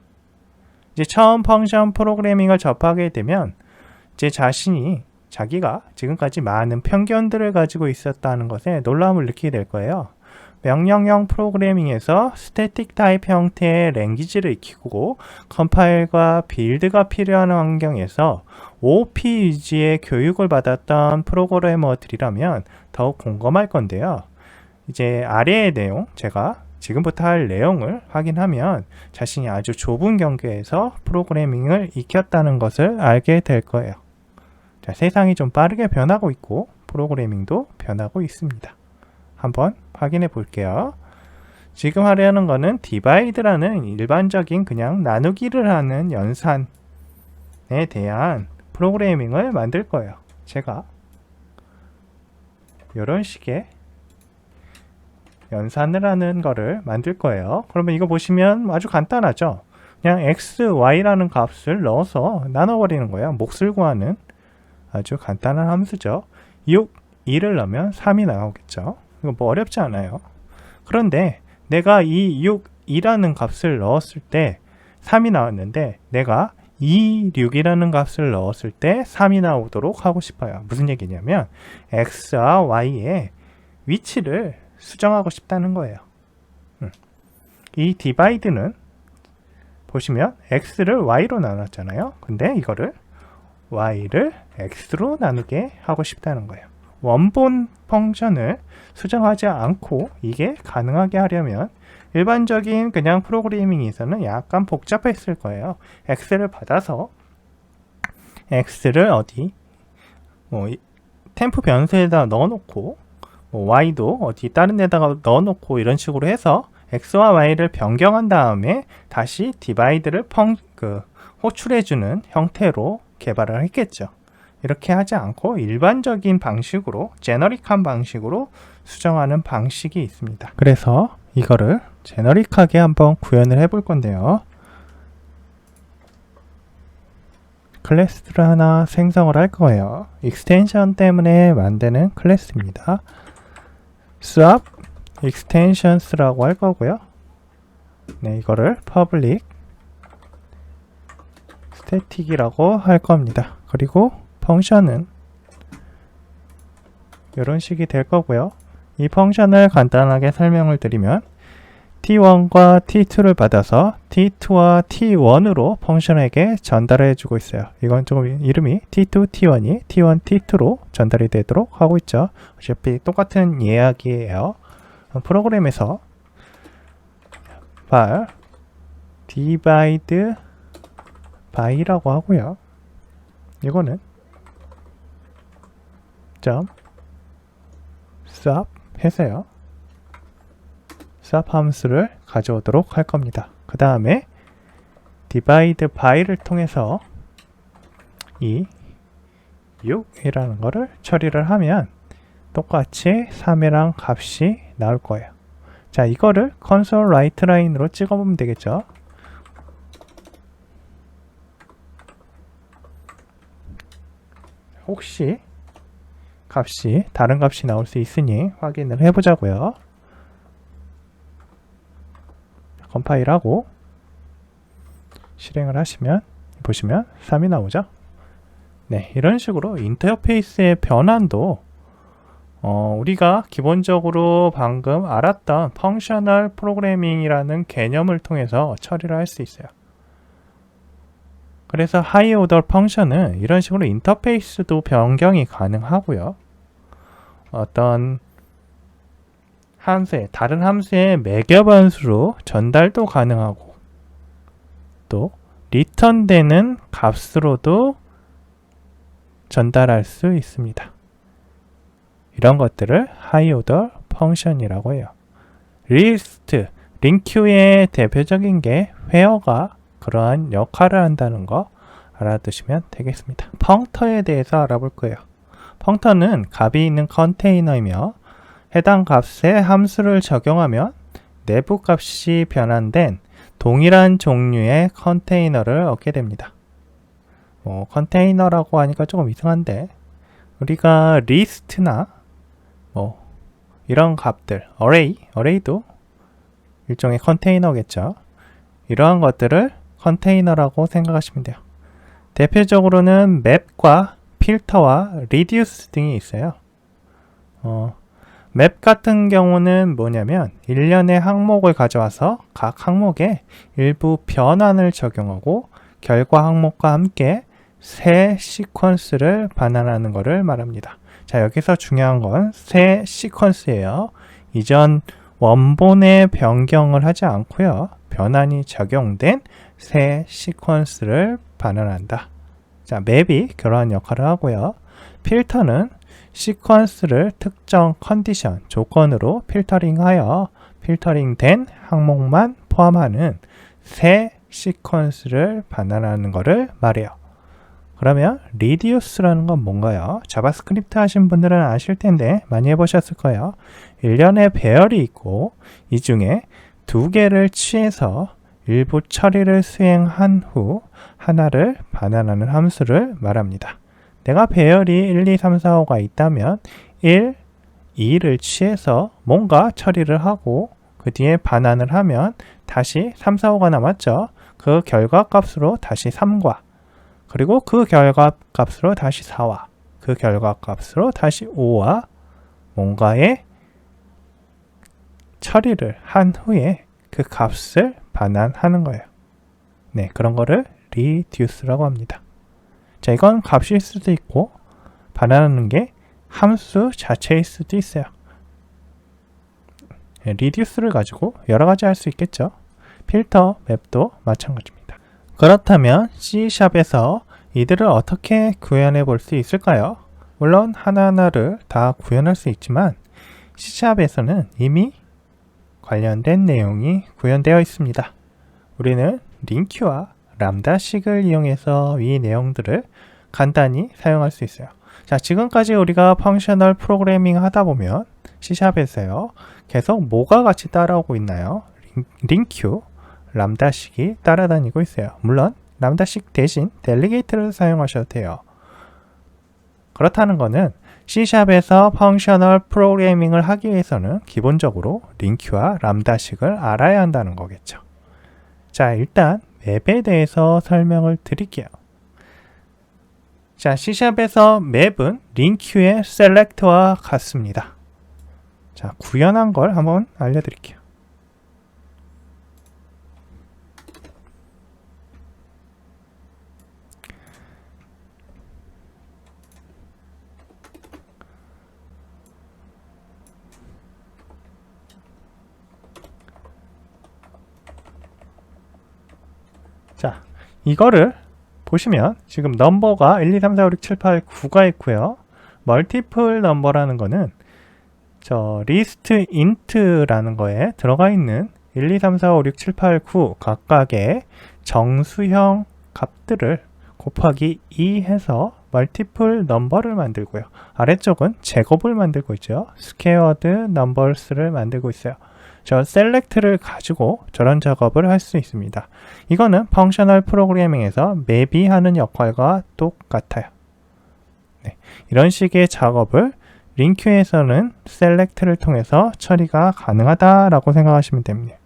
이제 처음 펑션 프로그래밍을 접하게 되면 이제 자기가 지금까지 많은 편견들을 가지고 있었다는 것에 놀라움을 느끼게 될 거예요. 명령형 프로그래밍에서 스태틱 타입 형태의 랭귀지를 익히고 컴파일과 빌드가 필요한 환경에서 OOP 위주의 교육을 받았던 프로그래머들이라면 더욱 공감할 건데요. 이제 아래의 내용, 제가 지금부터 할 내용을 확인하면 자신이 아주 좁은 경계에서 프로그래밍을 익혔다는 것을 알게 될 거예요. 자, 세상이 좀 빠르게 변하고 있고 프로그래밍도 변하고 있습니다. 한번 확인해 볼게요. 지금 하려는 거는 디바이드라는 일반적인 그냥 나누기를 하는 연산에 대한 프로그래밍을 만들 거예요. 제가 이런 식의 연산을 하는 거를 만들 거예요. 그러면 이거 보시면 아주 간단하죠. 그냥 x, y라는 값을 넣어서 나눠버리는 거예요. 몫을 구하는 아주 간단한 함수죠. 6, 2를 넣으면 3이 나오겠죠. 이거 뭐 어렵지 않아요. 그런데 내가 이 6이라는 값을 넣었을 때 3이 나왔는데 내가 26이라는 값을 넣었을 때 3이 나오도록 하고 싶어요. 무슨 얘기냐면 x와 y의 위치를 수정하고 싶다는 거예요. 이 디바이드는 보시면 x를 y로 나눴잖아요. 근데 이거를 y를 x로 나누게 하고 싶다는 거예요. 원본 펑션을 수정하지 않고 이게 가능하게 하려면 일반적인 그냥 프로그래밍에서는 약간 복잡했을 거예요. x를 받아서 x를 어디 템프 변수에다 넣어놓고 y도 어디 다른 데다가 넣어놓고 이런 식으로 해서 x와 y를 변경한 다음에 다시 디바이드를 호출해주는 형태로 개발을 했겠죠. 이렇게 하지 않고 일반적인 방식으로 제너릭한 방식으로 수정하는 방식이 있습니다. 그래서 이거를 제너릭하게 한번 구현을 해볼 건데요. 클래스를 하나 생성을 할 거예요. 익스텐션 때문에 만드는 클래스입니다. swap extensions라고 할 거고요. 네, 이거를 public static이라고 할 겁니다. 그리고 펑션은 이런 식이 될 거고요. 이 펑션을 간단하게 설명을 드리면 t1과 t2를 받아서 t2와 t1으로 펑션에게 전달해 주고 있어요. 이건 조금 이름이 t2, t1이 t1, t2로 전달이 되도록 하고 있죠. 어차피 똑같은 이야기예요. 프로그램에서 var divide by라고 하고요. 이거는 swap 해서요. swap 함수를 가져오도록 할 겁니다. 그 다음에 divide by를 통해서 이 6이라는 거를 처리를 하면 똑같이 3이랑 값이 나올 거예요. 자, 이거를 console write line으로 찍어보면 되겠죠. 혹시 값이 다른 값이 나올 수 있으니 확인을 해보자고요. 컴파일하고 실행을 하시면 보시면 3이 나오죠. 네, 이런 식으로 인터페이스의 변환도 우리가 기본적으로 방금 알았던 펑셔널 프로그래밍이라는 개념을 통해서 처리를 할 수 있어요. 그래서 하이 오더 펑션은 이런 식으로 인터페이스도 변경이 가능하고요. 어떤 함수에 다른 함수의 매겨 변수로 전달도 가능하고 또 리턴되는 값으로도 전달할 수 있습니다. 이런 것들을 하이 오더 펑션이라고 해요. 리스트, 링큐의 대표적인 게 where가 그러한 역할을 한다는 거 알아두시면 되겠습니다. 펑터에 대해서 알아볼 거예요. 펑터는 값이 있는 컨테이너이며 해당 값에 함수를 적용하면 내부 값이 변환된 동일한 종류의 컨테이너를 얻게 됩니다. 컨테이너라고 하니까 조금 이상한데 우리가 리스트나 이런 값들, 어레이도 일종의 컨테이너겠죠. 이러한 것들을 컨테이너라고 생각하시면 돼요. 대표적으로는 맵과 필터와 리듀스 등이 있어요. 맵 같은 경우는 뭐냐면 일련의 항목을 가져와서 각 항목에 일부 변환을 적용하고 결과 항목과 함께 새 시퀀스를 반환하는 것을 말합니다. 자, 여기서 중요한 건 새 시퀀스예요. 이전 원본의 변경을 하지 않고요. 변환이 적용된 새 시퀀스를 반환한다. 자, 맵이 그러한 역할을 하고요. 필터는 시퀀스를 특정 컨디션, 조건으로 필터링하여 필터링된 항목만 포함하는 새 시퀀스를 반환하는 것을 말해요. 그러면 reduce라는 건 뭔가요? 자바스크립트 하신 분들은 아실 텐데 많이 해보셨을 거예요. 일련의 배열이 있고 이 중에 두 개를 취해서 일부 처리를 수행한 후 하나를 반환하는 함수를 말합니다. 내가 배열이 1, 2, 3, 4, 5가 있다면 1, 2를 취해서 뭔가 처리를 하고 그 뒤에 반환을 하면 다시 3, 4, 5가 남았죠. 그 결과값으로 다시 3과 그리고 그 결과값으로 다시 4와 그 결과값으로 다시 5와 뭔가의 처리를 한 후에 그 값을 반환하는 거예요. 네, 그런 거를 reduce라고 합니다. 자, 이건 값일 수도 있고 반환하는 게 함수 자체일 수도 있어요. 네, reduce를 가지고 여러 가지 할 수 있겠죠. 필터, 맵도 마찬가지입니다. 그렇다면 C샵에서 이들을 어떻게 구현해 볼 수 있을까요? 물론 하나하나를 다 구현할 수 있지만 C샵에서는 이미 관련된 내용이 구현되어 있습니다. 우리는 링큐와 람다식을 이용해서 이 내용들을 간단히 사용할 수 있어요. 자, 지금까지 우리가 펑셔널 프로그래밍 하다 보면 C샵에서요. 계속 뭐가 같이 따라오고 있나요? 링큐, 람다식이 따라다니고 있어요. 물론 람다식 대신 델리게이트를 사용하셔도 돼요. 그렇다는 거는 C샵에서 펑셔널 프로그래밍을 하기 위해서는 기본적으로 링큐와 람다식을 알아야 한다는 거겠죠. 자, 일단 맵에 대해서 설명을 드릴게요. 자, C샵에서 맵은 링큐의 select와 같습니다. 자, 구현한 걸 한번 알려드릴게요. 자, 이거를 보시면 지금 넘버가 1, 2, 3, 4, 5, 6, 7, 8, 9가 있고요. 멀티플 넘버라는 거는 저 리스트 인트라는 거에 들어가 있는 1, 2, 3, 4, 5, 6, 7, 8, 9 각각의 정수형 값들을 곱하기 2 해서 멀티플 넘버를 만들고요. 아래쪽은 제곱을 만들고 있죠. 스퀘어드 넘버스를 만들고 있어요. 저 select를 가지고 저런 작업을 할 수 있습니다. 이거는 펑셔널 프로그래밍에서 맵이 하는 역할과 똑같아요. 네, 이런 식의 작업을 링큐에서는 select를 통해서 처리가 가능하다라고 생각하시면 됩니다.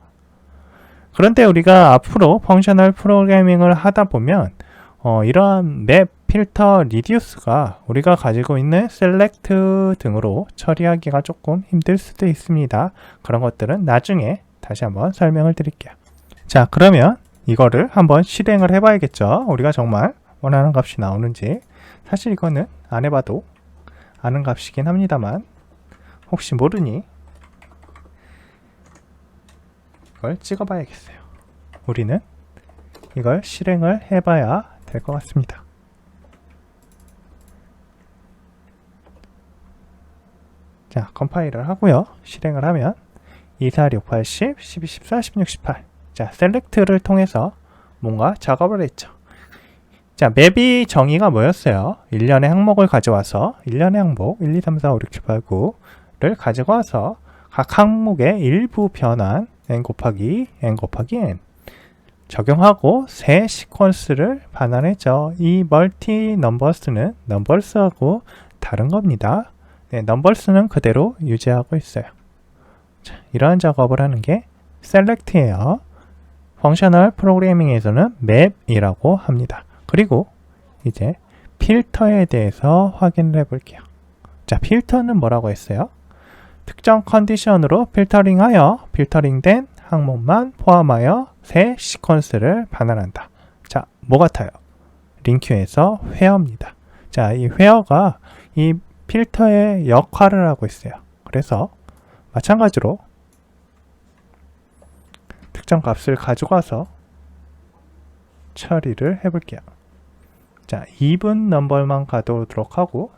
그런데 우리가 앞으로 펑셔널 프로그래밍을 하다 보면 이러한 맵, 필터, 리듀스가 우리가 가지고 있는 select 등으로 처리하기가 조금 힘들 수도 있습니다. 그런 것들은 나중에 다시 한번 설명을 드릴게요. 자, 그러면 이거를 한번 실행을 해봐야겠죠. 우리가 정말 원하는 값이 나오는지. 사실 이거는 안 해봐도 아는 값이긴 합니다만 혹시 모르니 이걸 찍어봐야겠어요. 우리는 이걸 실행을 해봐야 될 것 같습니다. 자, 컴파일을 하고요. 실행을 하면 2, 4, 6, 8, 10, 12, 14, 16, 18. 자, select를 통해서 뭔가 작업을 했죠. 자, 맵이 정의가 뭐였어요? 일련의 항목을 가져와서 일련의 항목 1, 2, 3, 4, 5, 6, 7, 8, 9를 가지고 와서 각 항목의 일부 변환 n 곱하기 n 곱하기 n 적용하고 새 시퀀스를 반환했죠. 이 멀티 넘버스는 넘버스하고 다른 겁니다. 네, 넘버스는 그대로 유지하고 있어요. 자, 이러한 작업을 하는 게 select예요. 펑셔널 프로그래밍에서는 맵이라고 합니다. 그리고 이제 필터에 대해서 확인을 해 볼게요. 자, 필터는 뭐라고 했어요? 특정 컨디션으로 필터링하여 필터링된 항목만 포함하여 새 시퀀스를 반환한다. 자, 뭐 같아요? 링큐에서 where입니다. 자, 이 where가 이 필터의 역할을 하고 있어요. 그래서 마찬가지로 특정 값을 가져가서 처리를 해볼게요. 자, even 넘버만 가져오도록 하고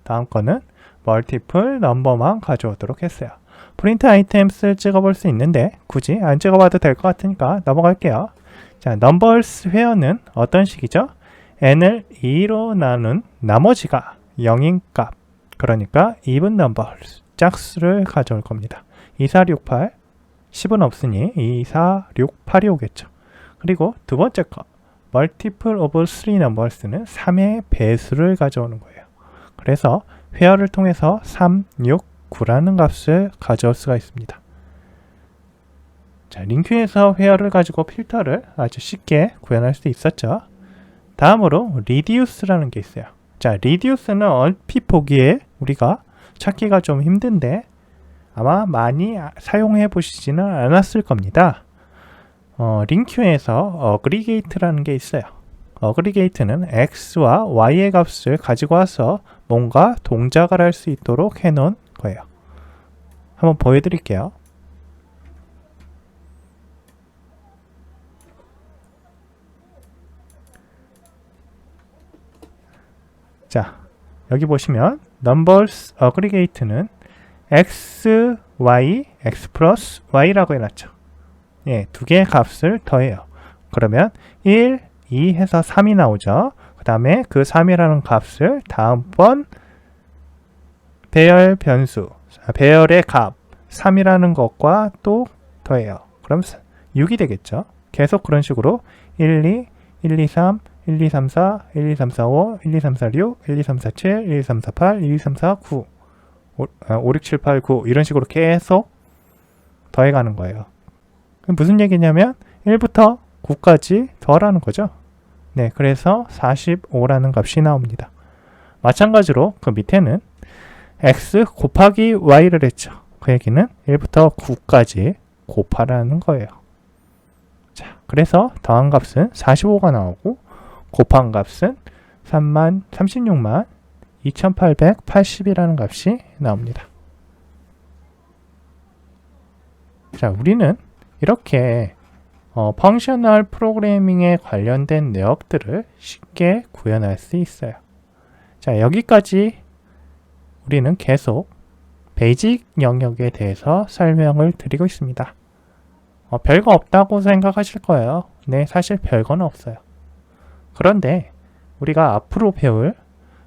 다음 거는 멀티플 넘버만 가져오도록 했어요. 프린트 아이템스를 찍어볼 수 있는데 굳이 안 찍어봐도 될 것 같으니까 넘어갈게요. 자, numbers where는 어떤 식이죠? n을 2로 나눈 나머지가 0인 값, 그러니까 even numbers 짝수를 가져올 겁니다. 2, 4, 6, 8 10은 없으니 2, 4, 6, 8이 오겠죠. 그리고 두 번째 거 multiple of 3 numbers는 3의 배수를 가져오는 거예요. 그래서 where를 통해서 3, 6, 9라는 값을 가져올 수가 있습니다. 자, 링큐에서 회열을 가지고 필터를 아주 쉽게 구현할 수 있었죠. 다음으로 reduce라는 게 있어요. 자, reduce는 얼핏 보기에 우리가 찾기가 좀 힘든데 아마 많이 사용해 보시지는 않았을 겁니다. 링큐에서 aggregate라는 게 있어요. aggregate는 x와 y의 값을 가지고 와서 뭔가 동작을 할 수 있도록 해 놓은 거예요. 한번 보여드릴게요. 자, 여기 보시면 numbers aggregate는 x, y, x 플러스 y라고 해놨죠. 예, 두 개의 값을 더해요. 그러면 1, 2 해서 3이 나오죠. 그 다음에 그 3이라는 값을 다음번 배열 변수, 배열의 값 3이라는 것과 또 더해요. 그럼 6이 되겠죠. 계속 그런 식으로 1, 2, 1, 2, 3, 1, 2, 3, 4, 1, 2, 3, 4, 5, 1, 2, 3, 4, 6, 1, 2, 3, 4, 7, 1, 2, 3, 4, 8, 1, 2, 3, 4, 9 5, 6, 7, 8, 9 이런 식으로 계속 더해가는 거예요. 그럼 무슨 얘기냐면 1부터 9까지 더하라는 거죠. 네, 그래서 45라는 값이 나옵니다. 마찬가지로 그 밑에는 x 곱하기 y를 했죠. 그 얘기는 1부터 9까지 곱하라는 거예요. 자, 그래서 더한 값은 45가 나오고 곱한 값은 36만 2880이라는 값이 나옵니다. 자, 우리는 이렇게 펑셔널 프로그래밍에 관련된 내역들을 쉽게 구현할 수 있어요. 자, 여기까지 우리는 계속 베이직 영역에 대해서 설명을 드리고 있습니다. 별거 없다고 생각하실 거예요. 네, 사실 별거는 없어요. 그런데 우리가 앞으로 배울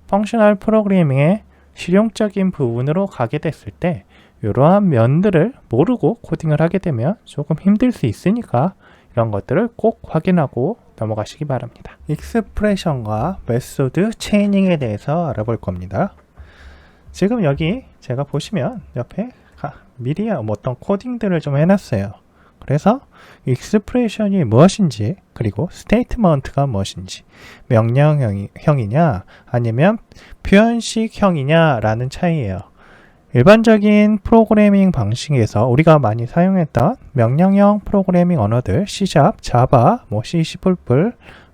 펑셔널 프로그래밍의 실용적인 부분으로 가게 됐을 때 이러한 면들을 모르고 코딩을 하게 되면 조금 힘들 수 있으니까 이런 것들을 꼭 확인하고 넘어가시기 바랍니다. 익스프레션과 메소드 체이닝에 대해서 알아볼 겁니다. 지금 여기 제가 보시면 옆에 미리 어떤 코딩들을 좀 해놨어요. 그래서 익스프레션이 무엇인지, 그리고 스테이트먼트가 무엇인지, 명령형이냐 아니면 표현식형이냐 라는 차이예요. 일반적인 프로그래밍 방식에서 우리가 많이 사용했던 명령형 프로그래밍 언어들 C#, Java, C, C++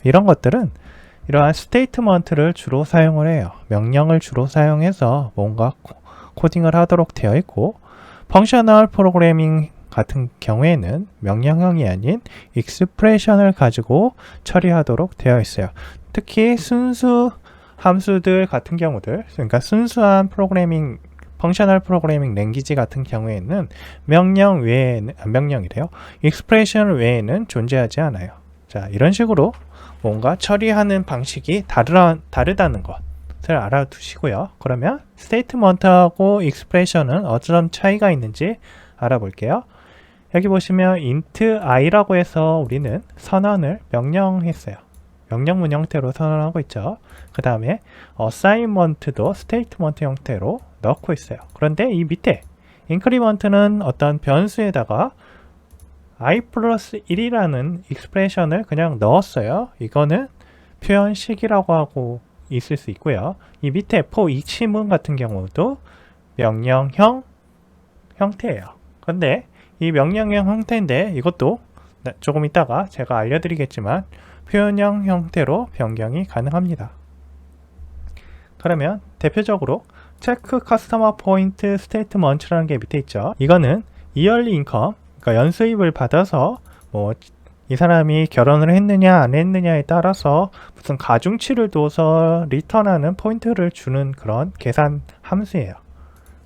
이런 것들은 이러한 스테이트먼트를 주로 사용을 해요. 명령을 주로 사용해서 뭔가 코딩을 하도록 되어 있고, 펑셔널 프로그래밍 같은 경우에는 명령형이 아닌 익스프레션을 가지고 처리하도록 되어 있어요. 특히 순수 함수들 같은 경우들, 그러니까 순수한 프로그래밍 펑셔널 프로그래밍 랭귀지 같은 경우에는 명령 외에는 명령이래요. 익스프레션 외에는 존재하지 않아요. 자, 이런 식으로 뭔가 처리하는 방식이 다르다는 것을 알아두시고요. 그러면 스테이트먼트하고 익스프레션은 어떤 차이가 있는지 알아볼게요. 여기 보시면 int i라고 해서 우리는 선언을 명령했어요. 명령문 형태로 선언하고 있죠. 그 다음에 assignment도 스테이트먼트 형태로 넣고 있어요. 그런데 이 밑에 increment는 어떤 변수에다가 i 플러스 1이라는 익스프레션을 그냥 넣었어요. 이거는 표현식이라고 하고 있을 수 있고요. 이 밑에 for each문 같은 경우도 명령형 형태예요. 근데 이 명령형 형태인데 이것도 조금 이따가 제가 알려드리겠지만 표현형 형태로 변경이 가능합니다. 그러면 대표적으로 체크 커스터머 포인트 스테이트먼트라는 게 밑에 있죠. 이거는 이얼리 인컴, 그러니까 연수입을 받아서 이 사람이 결혼을 했느냐 안 했느냐에 따라서 무슨 가중치를 둬서 리턴하는 포인트를 주는 그런 계산 함수예요.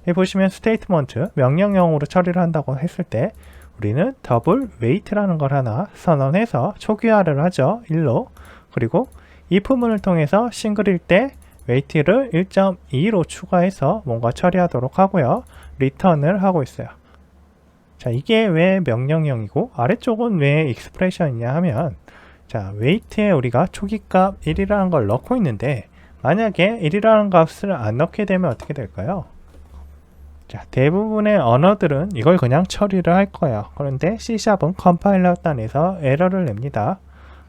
여기 보시면 스테이트먼트 명령형으로 처리를 한다고 했을 때 우리는 더블 웨이트라는 걸 하나 선언해서 초기화를 하죠. 1로. 그리고 if문을 통해서 싱글일 때 웨이트를 1.2로 추가해서 뭔가 처리하도록 하고요. 리턴을 하고 있어요. 자, 이게 왜 명령형이고 아래쪽은 왜 익스프레션이냐 하면, 자, 웨이트에 우리가 초기값 1이라는 걸 넣고 있는데 만약에 1이라는 값을 안 넣게 되면 어떻게 될까요? 자, 대부분의 언어들은 이걸 그냥 처리를 할 거예요. 그런데 C샵은 컴파일러 단에서 에러를 냅니다.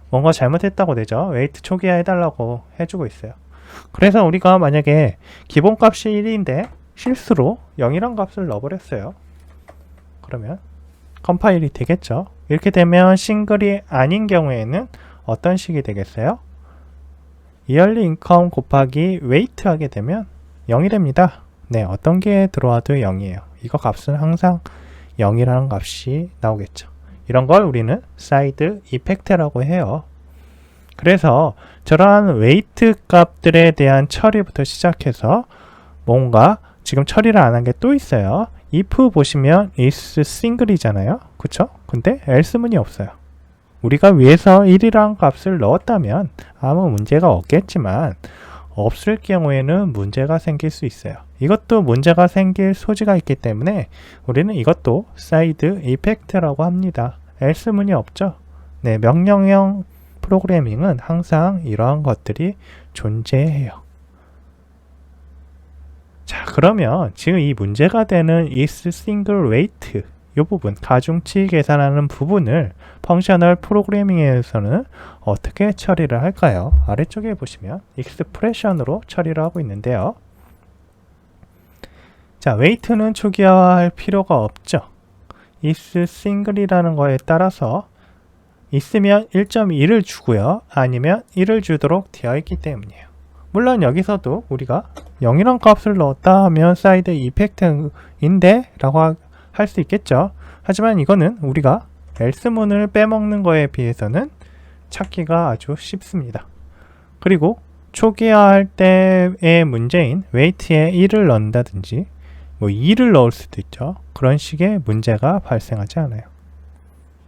뭔가 잘못했다고 되죠. 웨이트 초기화 해달라고 해주고 있어요. 그래서 우리가 만약에 기본값이 1인데 실수로 0이란 값을 넣어버렸어요. 그러면 컴파일이 되겠죠. 이렇게 되면 싱글이 아닌 경우에는 어떤 식이 되겠어요? 이얼리 인컴 곱하기 웨이트 하게 되면 0이 됩니다. 네, 어떤 게 들어와도 0이에요. 이거 값은 항상 0이라는 값이 나오겠죠. 이런 걸 우리는 사이드 이펙트라고 해요. 그래서 저러한 웨이트 값들에 대한 처리부터 시작해서 뭔가 지금 처리를 안 한 게 또 있어요. if 보시면 is single이잖아요. 그쵸? 근데 else문이 없어요. 우리가 위에서 1이라는 값을 넣었다면 아무 문제가 없겠지만 없을 경우에는 문제가 생길 수 있어요. 이것도 문제가 생길 소지가 있기 때문에 우리는 이것도 사이드 이펙트라고 합니다. else문이 없죠. 네, 명령형 프로그래밍은 항상 이러한 것들이 존재해요. 자, 그러면 지금 이 문제가 되는 is single weight 이 부분, 가중치 계산하는 부분을 펑셔널 프로그래밍에서는 어떻게 처리를 할까요? 아래쪽에 보시면 익스프레션으로 처리를 하고 있는데요. 자, weight는 초기화할 필요가 없죠. is single이라는 거에 따라서 있으면 1.1을 주고요. 아니면 1을 주도록 되어 있기 때문이에요. 물론 여기서도 우리가 0이란 값을 넣었다 하면 사이드 이펙트인데 라고 할 수 있겠죠. 하지만 이거는 우리가 else문을 빼먹는 거에 비해서는 찾기가 아주 쉽습니다. 그리고 초기화할 때의 문제인 weight에 1을 넣는다든지 뭐 2를 넣을 수도 있죠. 그런 식의 문제가 발생하지 않아요.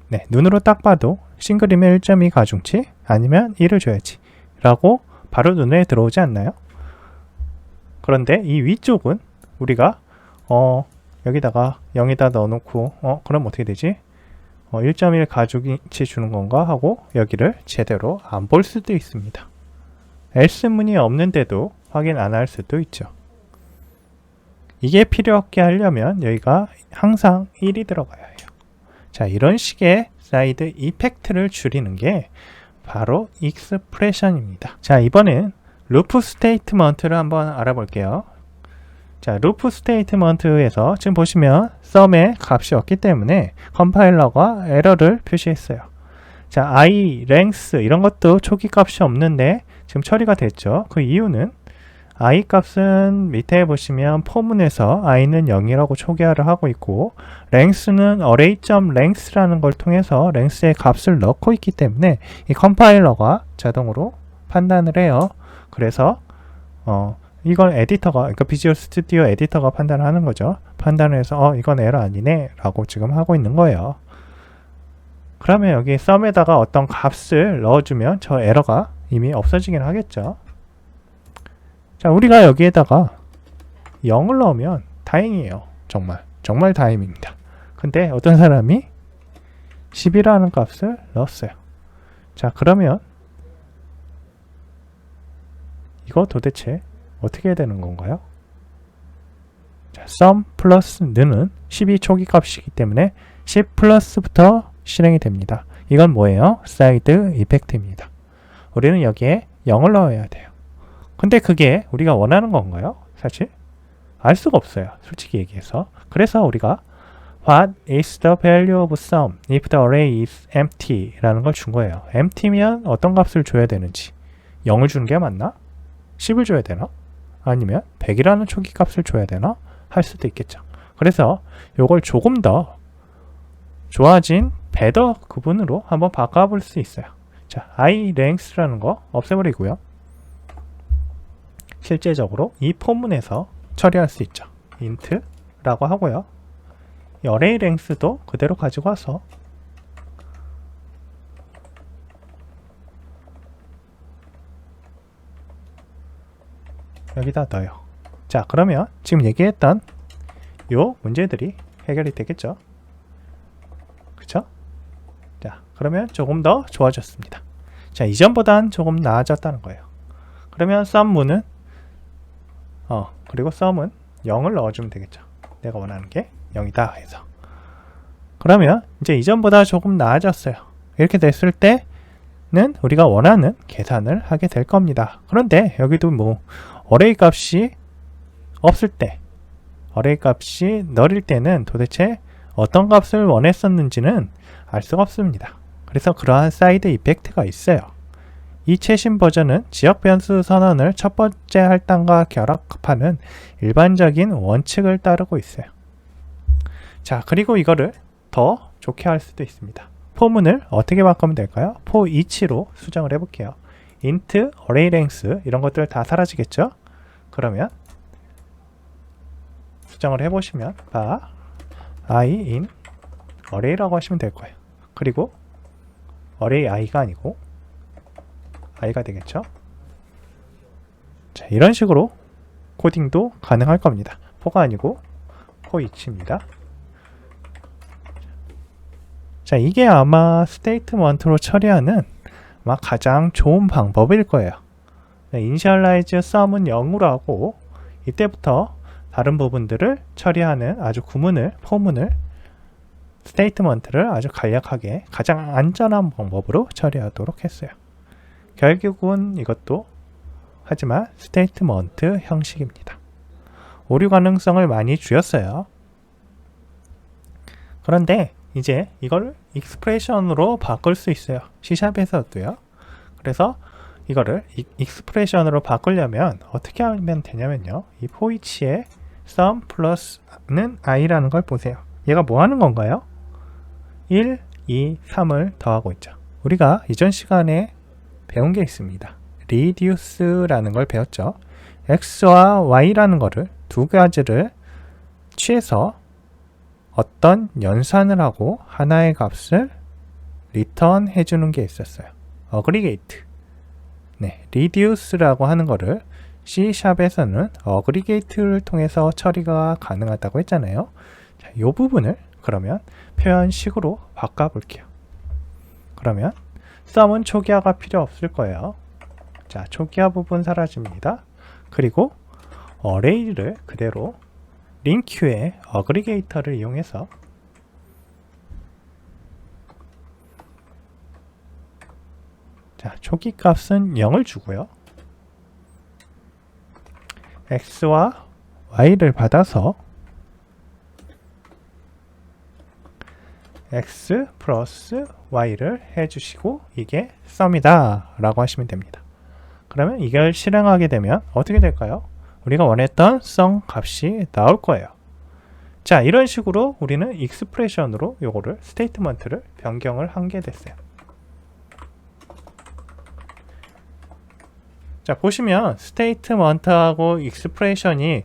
네, 눈으로 딱 봐도 싱글이면 1.2 가중치 아니면 1을 줘야지 라고 바로 눈에 들어오지 않나요? 그런데 이 위쪽은 우리가 여기다가 0에다 넣어놓고 그럼 어떻게 되지? 1.1 가중치 주는 건가 하고 여기를 제대로 안 볼 수도 있습니다. else문이 없는데도 확인 안 할 수도 있죠. 이게 필요 없게 하려면 여기가 항상 1이 들어가야 해요. 자, 이런 식의 사이드 이펙트를 줄이는 게 바로 익스프레션입니다. 자, 이번엔 루프 스테이트먼트를 한번 알아볼게요. 자, 루프 스테이트먼트에서 지금 보시면 sum의 값이 없기 때문에 컴파일러가 에러를 표시했어요. 자, i, length 이런 것도 초기 값이 없는데 지금 처리가 됐죠. 그 이유는 i 값은 밑에 보시면 포문에서 i는 0이라고 초기화를 하고 있고 length는 array.length라는 걸 통해서 length의 값을 넣고 있기 때문에 이 컴파일러가 자동으로 판단을 해요. 그래서 이건 에디터가, 그러니까 비주얼 스튜디오 에디터가 판단을 하는 거죠. 판단을 해서 이건 에러 아니네 라고 지금 하고 있는 거예요. 그러면 여기 sum에다가 어떤 값을 넣어주면 저 에러가 이미 없어지긴 하겠죠. 자, 우리가 여기에다가 0을 넣으면 다행이에요. 정말 다행입니다. 근데 어떤 사람이 10이라는 값을 넣었어요. 자, 그러면 이거 도대체 어떻게 해야 되는 건가요? 자, sum 플러스 는은 12 초기 값이기 때문에 10 플러스부터 실행이 됩니다. 이건 뭐예요? 사이드 이펙트입니다. 우리는 여기에 0을 넣어야 돼요. 근데 그게 우리가 원하는 건가요? 사실 알 수가 없어요. 솔직히 얘기해서. 그래서 우리가 What is the value of sum if the array is empty 라는 걸 준 거예요. empty면 어떤 값을 줘야 되는지 0을 주는 게 맞나? 10을 줘야 되나? 아니면 100이라는 초기 값을 줘야 되나? 할 수도 있겠죠. 그래서 이걸 조금 더 좋아진 better 구분으로 한번 바꿔볼 수 있어요. 자, i length라는 거 없애버리고요. 실제적으로 이 포문에서 처리할 수 있죠. int라고 하고요. 이 array length도 그대로 가지고 와서 여기다 넣어요. 자, 그러면 지금 얘기했던 요 문제들이 해결이 되겠죠. 그쵸? 자, 그러면 조금 더 좋아졌습니다. 자, 이전보단 조금 나아졌다는 거예요. 그러면 sum문은 그리고 sum은 0을 넣어주면 되겠죠. 내가 원하는 게 0이다 해서. 그러면 이제 이전보다 조금 나아졌어요. 이렇게 됐을 때는 우리가 원하는 계산을 하게 될 겁니다. 그런데 여기도 뭐 어레이 값이 없을 때, 어레이 값이 널일 때는 도대체 어떤 값을 원했었는지는 알 수가 없습니다. 그래서 그러한 사이드 이펙트가 있어요. 이 최신 버전은 지역 변수 선언을 첫 번째 할당과 결합하는 일반적인 원칙을 따르고 있어요. 자, 그리고 이거를 더 좋게 할 수도 있습니다. 포문을 어떻게 바꾸면 될까요? for each로 수정을 해볼게요. int, array length 이런 것들 다 사라지겠죠? 그러면 수정을 해보시면 i in array라고 하시면 될 거예요. 그리고 array i가 아니고 i가 되겠죠? 자, 이런 식으로 코딩도 가능할 겁니다. for가 아니고 for each입니다. 자, 이게 아마 스테이트먼트로 처리하는 아마 가장 좋은 방법일 거예요. initialize sum은 0으로 하고 이때부터 다른 부분들을 처리하는 아주 구문을, 포문을, 스테이트먼트를 아주 간략하게 가장 안전한 방법으로 처리하도록 했어요. 결국은 이것도 하지만 스테이트먼트 형식입니다. 오류 가능성을 많이 줄였어요. 그런데 이제 이걸 익스프레션으로 바꿀 수 있어요. C샵에서도요. 그래서 이거를 익스프레션으로 바꾸려면 어떻게 하면 되냐면요. 이 for each의 sum 플러스는 i라는 걸 보세요. 얘가 뭐 하는 건가요? 1, 2, 3을 더하고 있죠. 우리가 이전 시간에 배운 게 있습니다. reduce라는 걸 배웠죠. x와 y라는 거를 두 가지를 취해서 어떤 연산을 하고 하나의 값을 리턴 해주는 게 있었어요. aggregate. 네, reduce라고 하는 거를 C샵에서는 aggregate를 통해서 처리가 가능하다고 했잖아요. 자, 이 부분을 그러면 표현식으로 바꿔볼게요. 그러면 sum은 초기화가 필요 없을 거예요. 자, 초기화 부분 사라집니다. 그리고 array를 그대로 링큐의 어그리게이터를 이용해서 자, 초기 값은 0을 주고요. x와 y를 받아서 x 플러스 y를 해주시고 이게 sum이다 라고 하시면 됩니다. 그러면 이걸 실행하게 되면 어떻게 될까요? 우리가 원했던 sum 값이 나올 거예요. 자, 이런 식으로 우리는 익스프레션으로 요거를 스테이트먼트를 변경을 한 게 됐어요. 자, 보시면 스테이트먼트하고 익스프레션이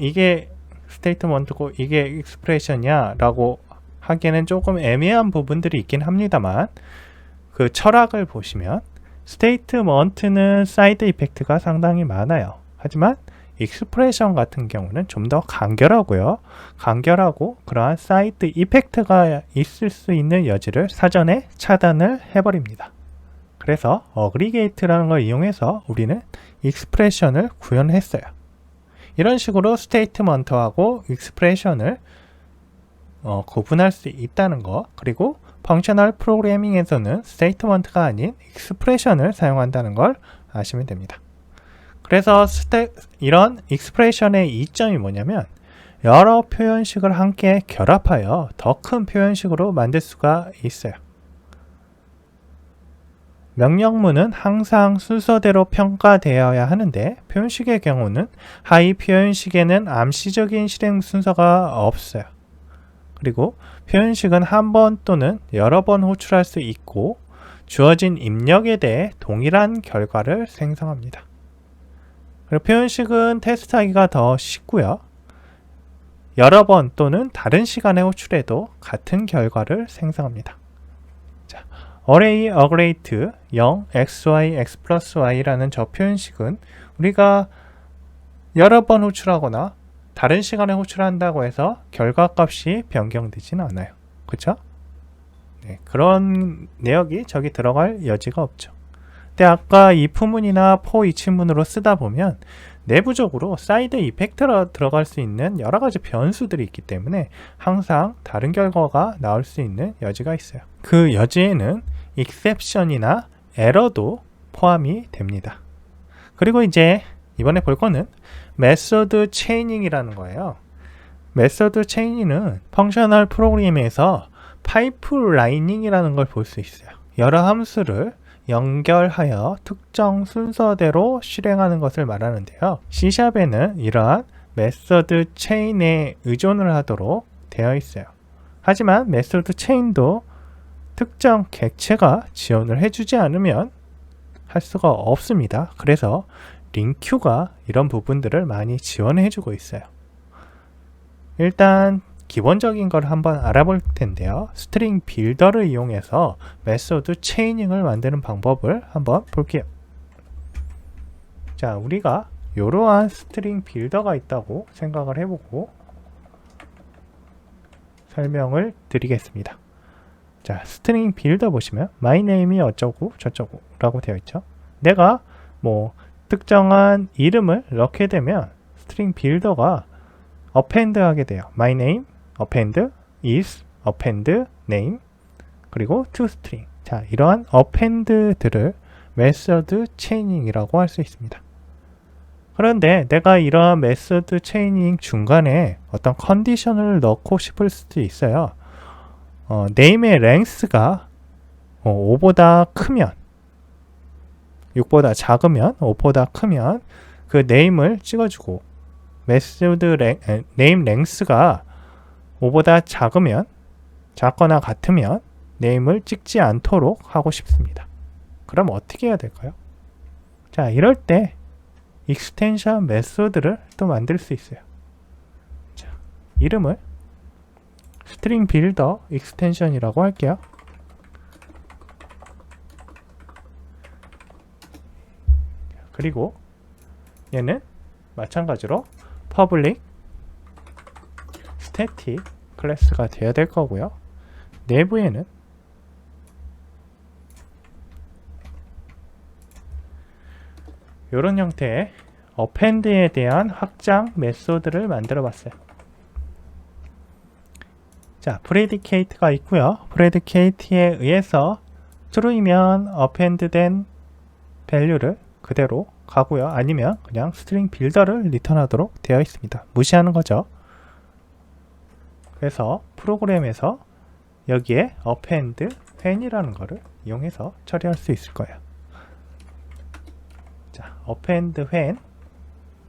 이게 스테이트먼트고 이게 익스프레션이야 라고 하기에는 조금 애매한 부분들이 있긴 합니다만 그 철학을 보시면 스테이트먼트는 사이드 이펙트가 상당히 많아요. 하지만 익스프레션 같은 경우는 좀 더 간결하고요. 간결하고 그러한 사이드 이펙트가 있을 수 있는 여지를 사전에 차단을 해버립니다. 그래서 어그리게이트라는 걸 이용해서 우리는 익스프레션을 구현했어요. 이런 식으로 스테이트먼트하고 익스프레션을 구분할 수 있다는 거, 그리고 펑셔널 프로그래밍에서는 스테이트먼트가 아닌 익스프레션을 사용한다는 걸 아시면 됩니다. 그래서 이런 익스프레션의 이점이 뭐냐면 여러 표현식을 함께 결합하여 더 큰 표현식으로 만들 수가 있어요. 명령문은 항상 순서대로 평가되어야 하는데 표현식의 경우는 하위 표현식에는 암시적인 실행 순서가 없어요. 그리고 표현식은 한 번 또는 여러 번 호출할 수 있고 주어진 입력에 대해 동일한 결과를 생성합니다. 그리고 표현식은 테스트하기가 더 쉽고요. 여러 번 또는 다른 시간에 호출해도 같은 결과를 생성합니다. 자, array aggregate 0, xy, x 플러스 y라는 저 표현식은 우리가 여러 번 호출하거나 다른 시간에 호출한다고 해서 결과값이 변경되지는 않아요. 그렇죠? 네, 그런 내역이 저기 들어갈 여지가 없죠. 근데 아까 if문이나 for each문으로 쓰다 보면 내부적으로 사이드 이펙트로 들어갈 수 있는 여러 가지 변수들이 있기 때문에 항상 다른 결과가 나올 수 있는 여지가 있어요. 그 여지에는 exception이나 에러도 포함이 됩니다. 그리고 이제 이번에 볼 거는 메소드 체이닝이라는 거예요. 메소드 체이닝은 펑셔널 프로그래밍에서 파이프라이닝이라는 걸 볼 수 있어요. 여러 함수를 연결하여 특정 순서대로 실행하는 것을 말하는데요. C샵에는 이러한 메소드 체인에 의존을 하도록 되어 있어요. 하지만 메소드 체인도 특정 객체가 지원을 해주지 않으면 할 수가 없습니다. 그래서 링큐가 이런 부분들을 많이 지원해주고 있어요. 일단 기본적인 걸 한번 알아볼 텐데요. 스트링 빌더를 이용해서 메소드 체이닝을 만드는 방법을 한번 볼게요. 자, 우리가 이러한 스트링 빌더가 있다고 생각을 해보고 설명을 드리겠습니다. 자, 스트링 빌더 보시면 my name이 어쩌고 저쩌고 라고 되어 있죠. 내가 뭐 특정한 이름을 넣게 되면 스트링 빌더가 append 하게 돼요. my name, append, is, append, name, 그리고 toString. 자, 이러한 append들을 메소드 체이닝이라고 할 수 있습니다. 그런데 내가 이러한 메소드 체이닝 중간에 어떤 컨디션을 넣고 싶을 수도 있어요. name의 length가 5보다 크면, 6보다 작으면, 5보다 크면 그 name을 찍어주고, 메소드 name length가 5보다 작거나 같으면 name을 찍지 않도록 하고 싶습니다. 그럼 어떻게 해야 될까요? 자, 이럴 때 익스텐션 메소드를 또 만들 수 있어요. 자, 이름을 스트링 빌더 익스텐션이라고 할게요. 그리고 얘는 마찬가지로 public static 클래스가 되어야 될 거고요. 내부에는 이런 형태의 append에 대한 확장 메소드를 만들어 봤어요. 자, predicate가 있고요. predicate에 의해서 true이면 append 된 value를 그대로 가고요. 아니면 그냥 스트링 빌더를 리턴하도록 되어 있습니다. 무시하는 거죠. 그래서 프로그램에서 여기에 append when이라는 거를 이용해서 처리할 수 있을 거예요. 자, append when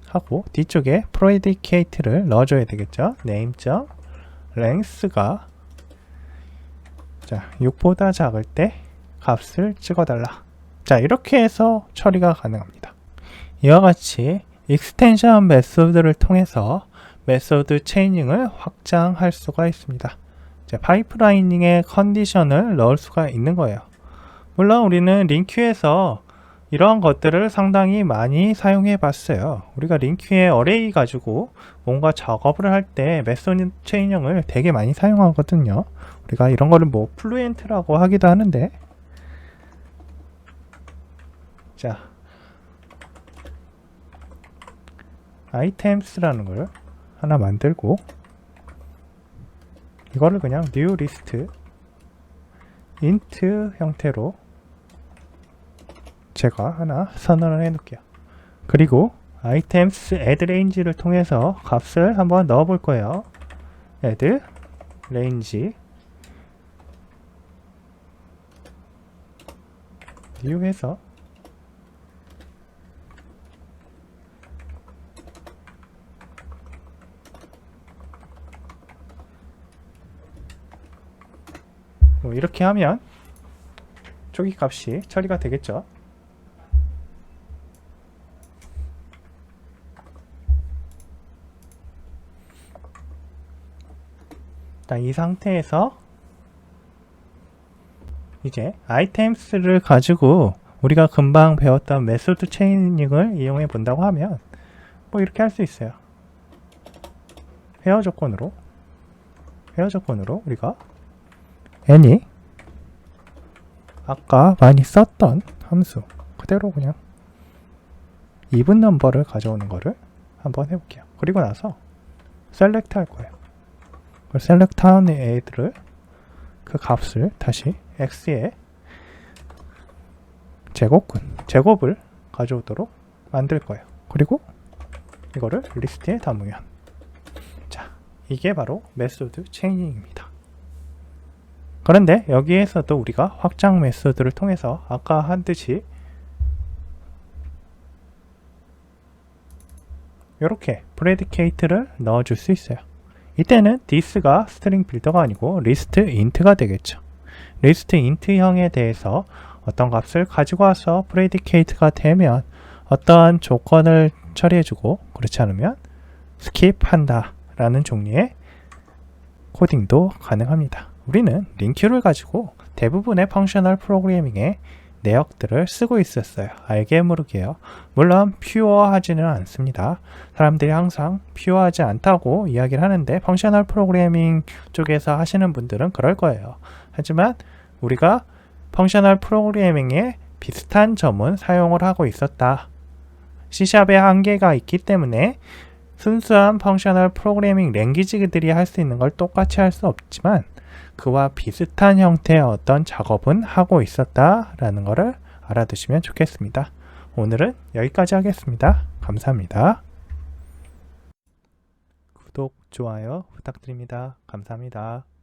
하고 뒤쪽에 predicate를 넣어줘야 되겠죠. name.length가 자, 6보다 작을 때 값을 찍어달라. 자, 이렇게 해서 처리가 가능합니다. 이와 같이 익스텐션 메소드를 통해서 메소드 체이닝을 확장할 수가 있습니다. 자, 파이프라이닝의 컨디션을 넣을 수가 있는 거예요. 물론 우리는 링큐에서 이러한 것들을 상당히 많이 사용해 봤어요. 우리가 링큐의 어레이 가지고 뭔가 작업을 할 때 메소드 체이닝을 되게 많이 사용하거든요. 우리가 이런 거를 뭐 플루엔트라고 하기도 하는데, 자, items라는 걸 하나 만들고 이거를 그냥 new list int 형태로 제가 하나 선언을 해 놓을게요. 그리고 items add range를 통해서 값을 한번 넣어 볼 거예요. add range new 해서 이렇게 하면 초기 값이 처리가 되겠죠. 이 상태에서 이제 items를 가지고 우리가 금방 배웠던 메소드 체이닝을 이용해 본다고 하면 뭐 이렇게 할 수 있어요. 회화 조건으로 우리가 any 아까 많이 썼던 함수 그대로 그냥 even 넘버를 가져오는 거를 한번 해볼게요. 그리고 나서 셀렉트 할 거예요. 셀렉트 하는 애들을 그 값을 다시 x의 제곱을 가져오도록 만들 거예요. 그리고 이거를 리스트에 담으면, 자, 이게 바로 메소드 체인징입니다. 그런데 여기에서도 우리가 확장 메소드를 통해서 아까 한 듯이 이렇게 predicate를 넣어줄 수 있어요. 이때는 this가 스트링 빌더가 아니고 list int가 되겠죠. list int형에 대해서 어떤 값을 가지고 와서 predicate가 되면 어떠한 조건을 처리해주고, 그렇지 않으면 스킵한다 라는 종류의 코딩도 가능합니다. 우리는 링큐를 가지고 대부분의 펑셔널 프로그래밍의 내역들을 쓰고 있었어요. 알게 모르게요. 물론 퓨어하지는 않습니다. 사람들이 항상 퓨어하지 않다고 이야기를 하는데 펑셔널 프로그래밍 쪽에서 하시는 분들은 그럴 거예요. 하지만 우리가 펑셔널 프로그래밍에 비슷한 점은 사용을 하고 있었다. C샵의 한계가 있기 때문에 순수한 펑셔널 프로그래밍 랭귀지들이 할 수 있는 걸 똑같이 할 수 없지만 그와 비슷한 형태의 어떤 작업은 하고 있었다라는 것을 알아두시면 좋겠습니다. 오늘은 여기까지 하겠습니다. 감사합니다. 구독, 좋아요 부탁드립니다. 감사합니다.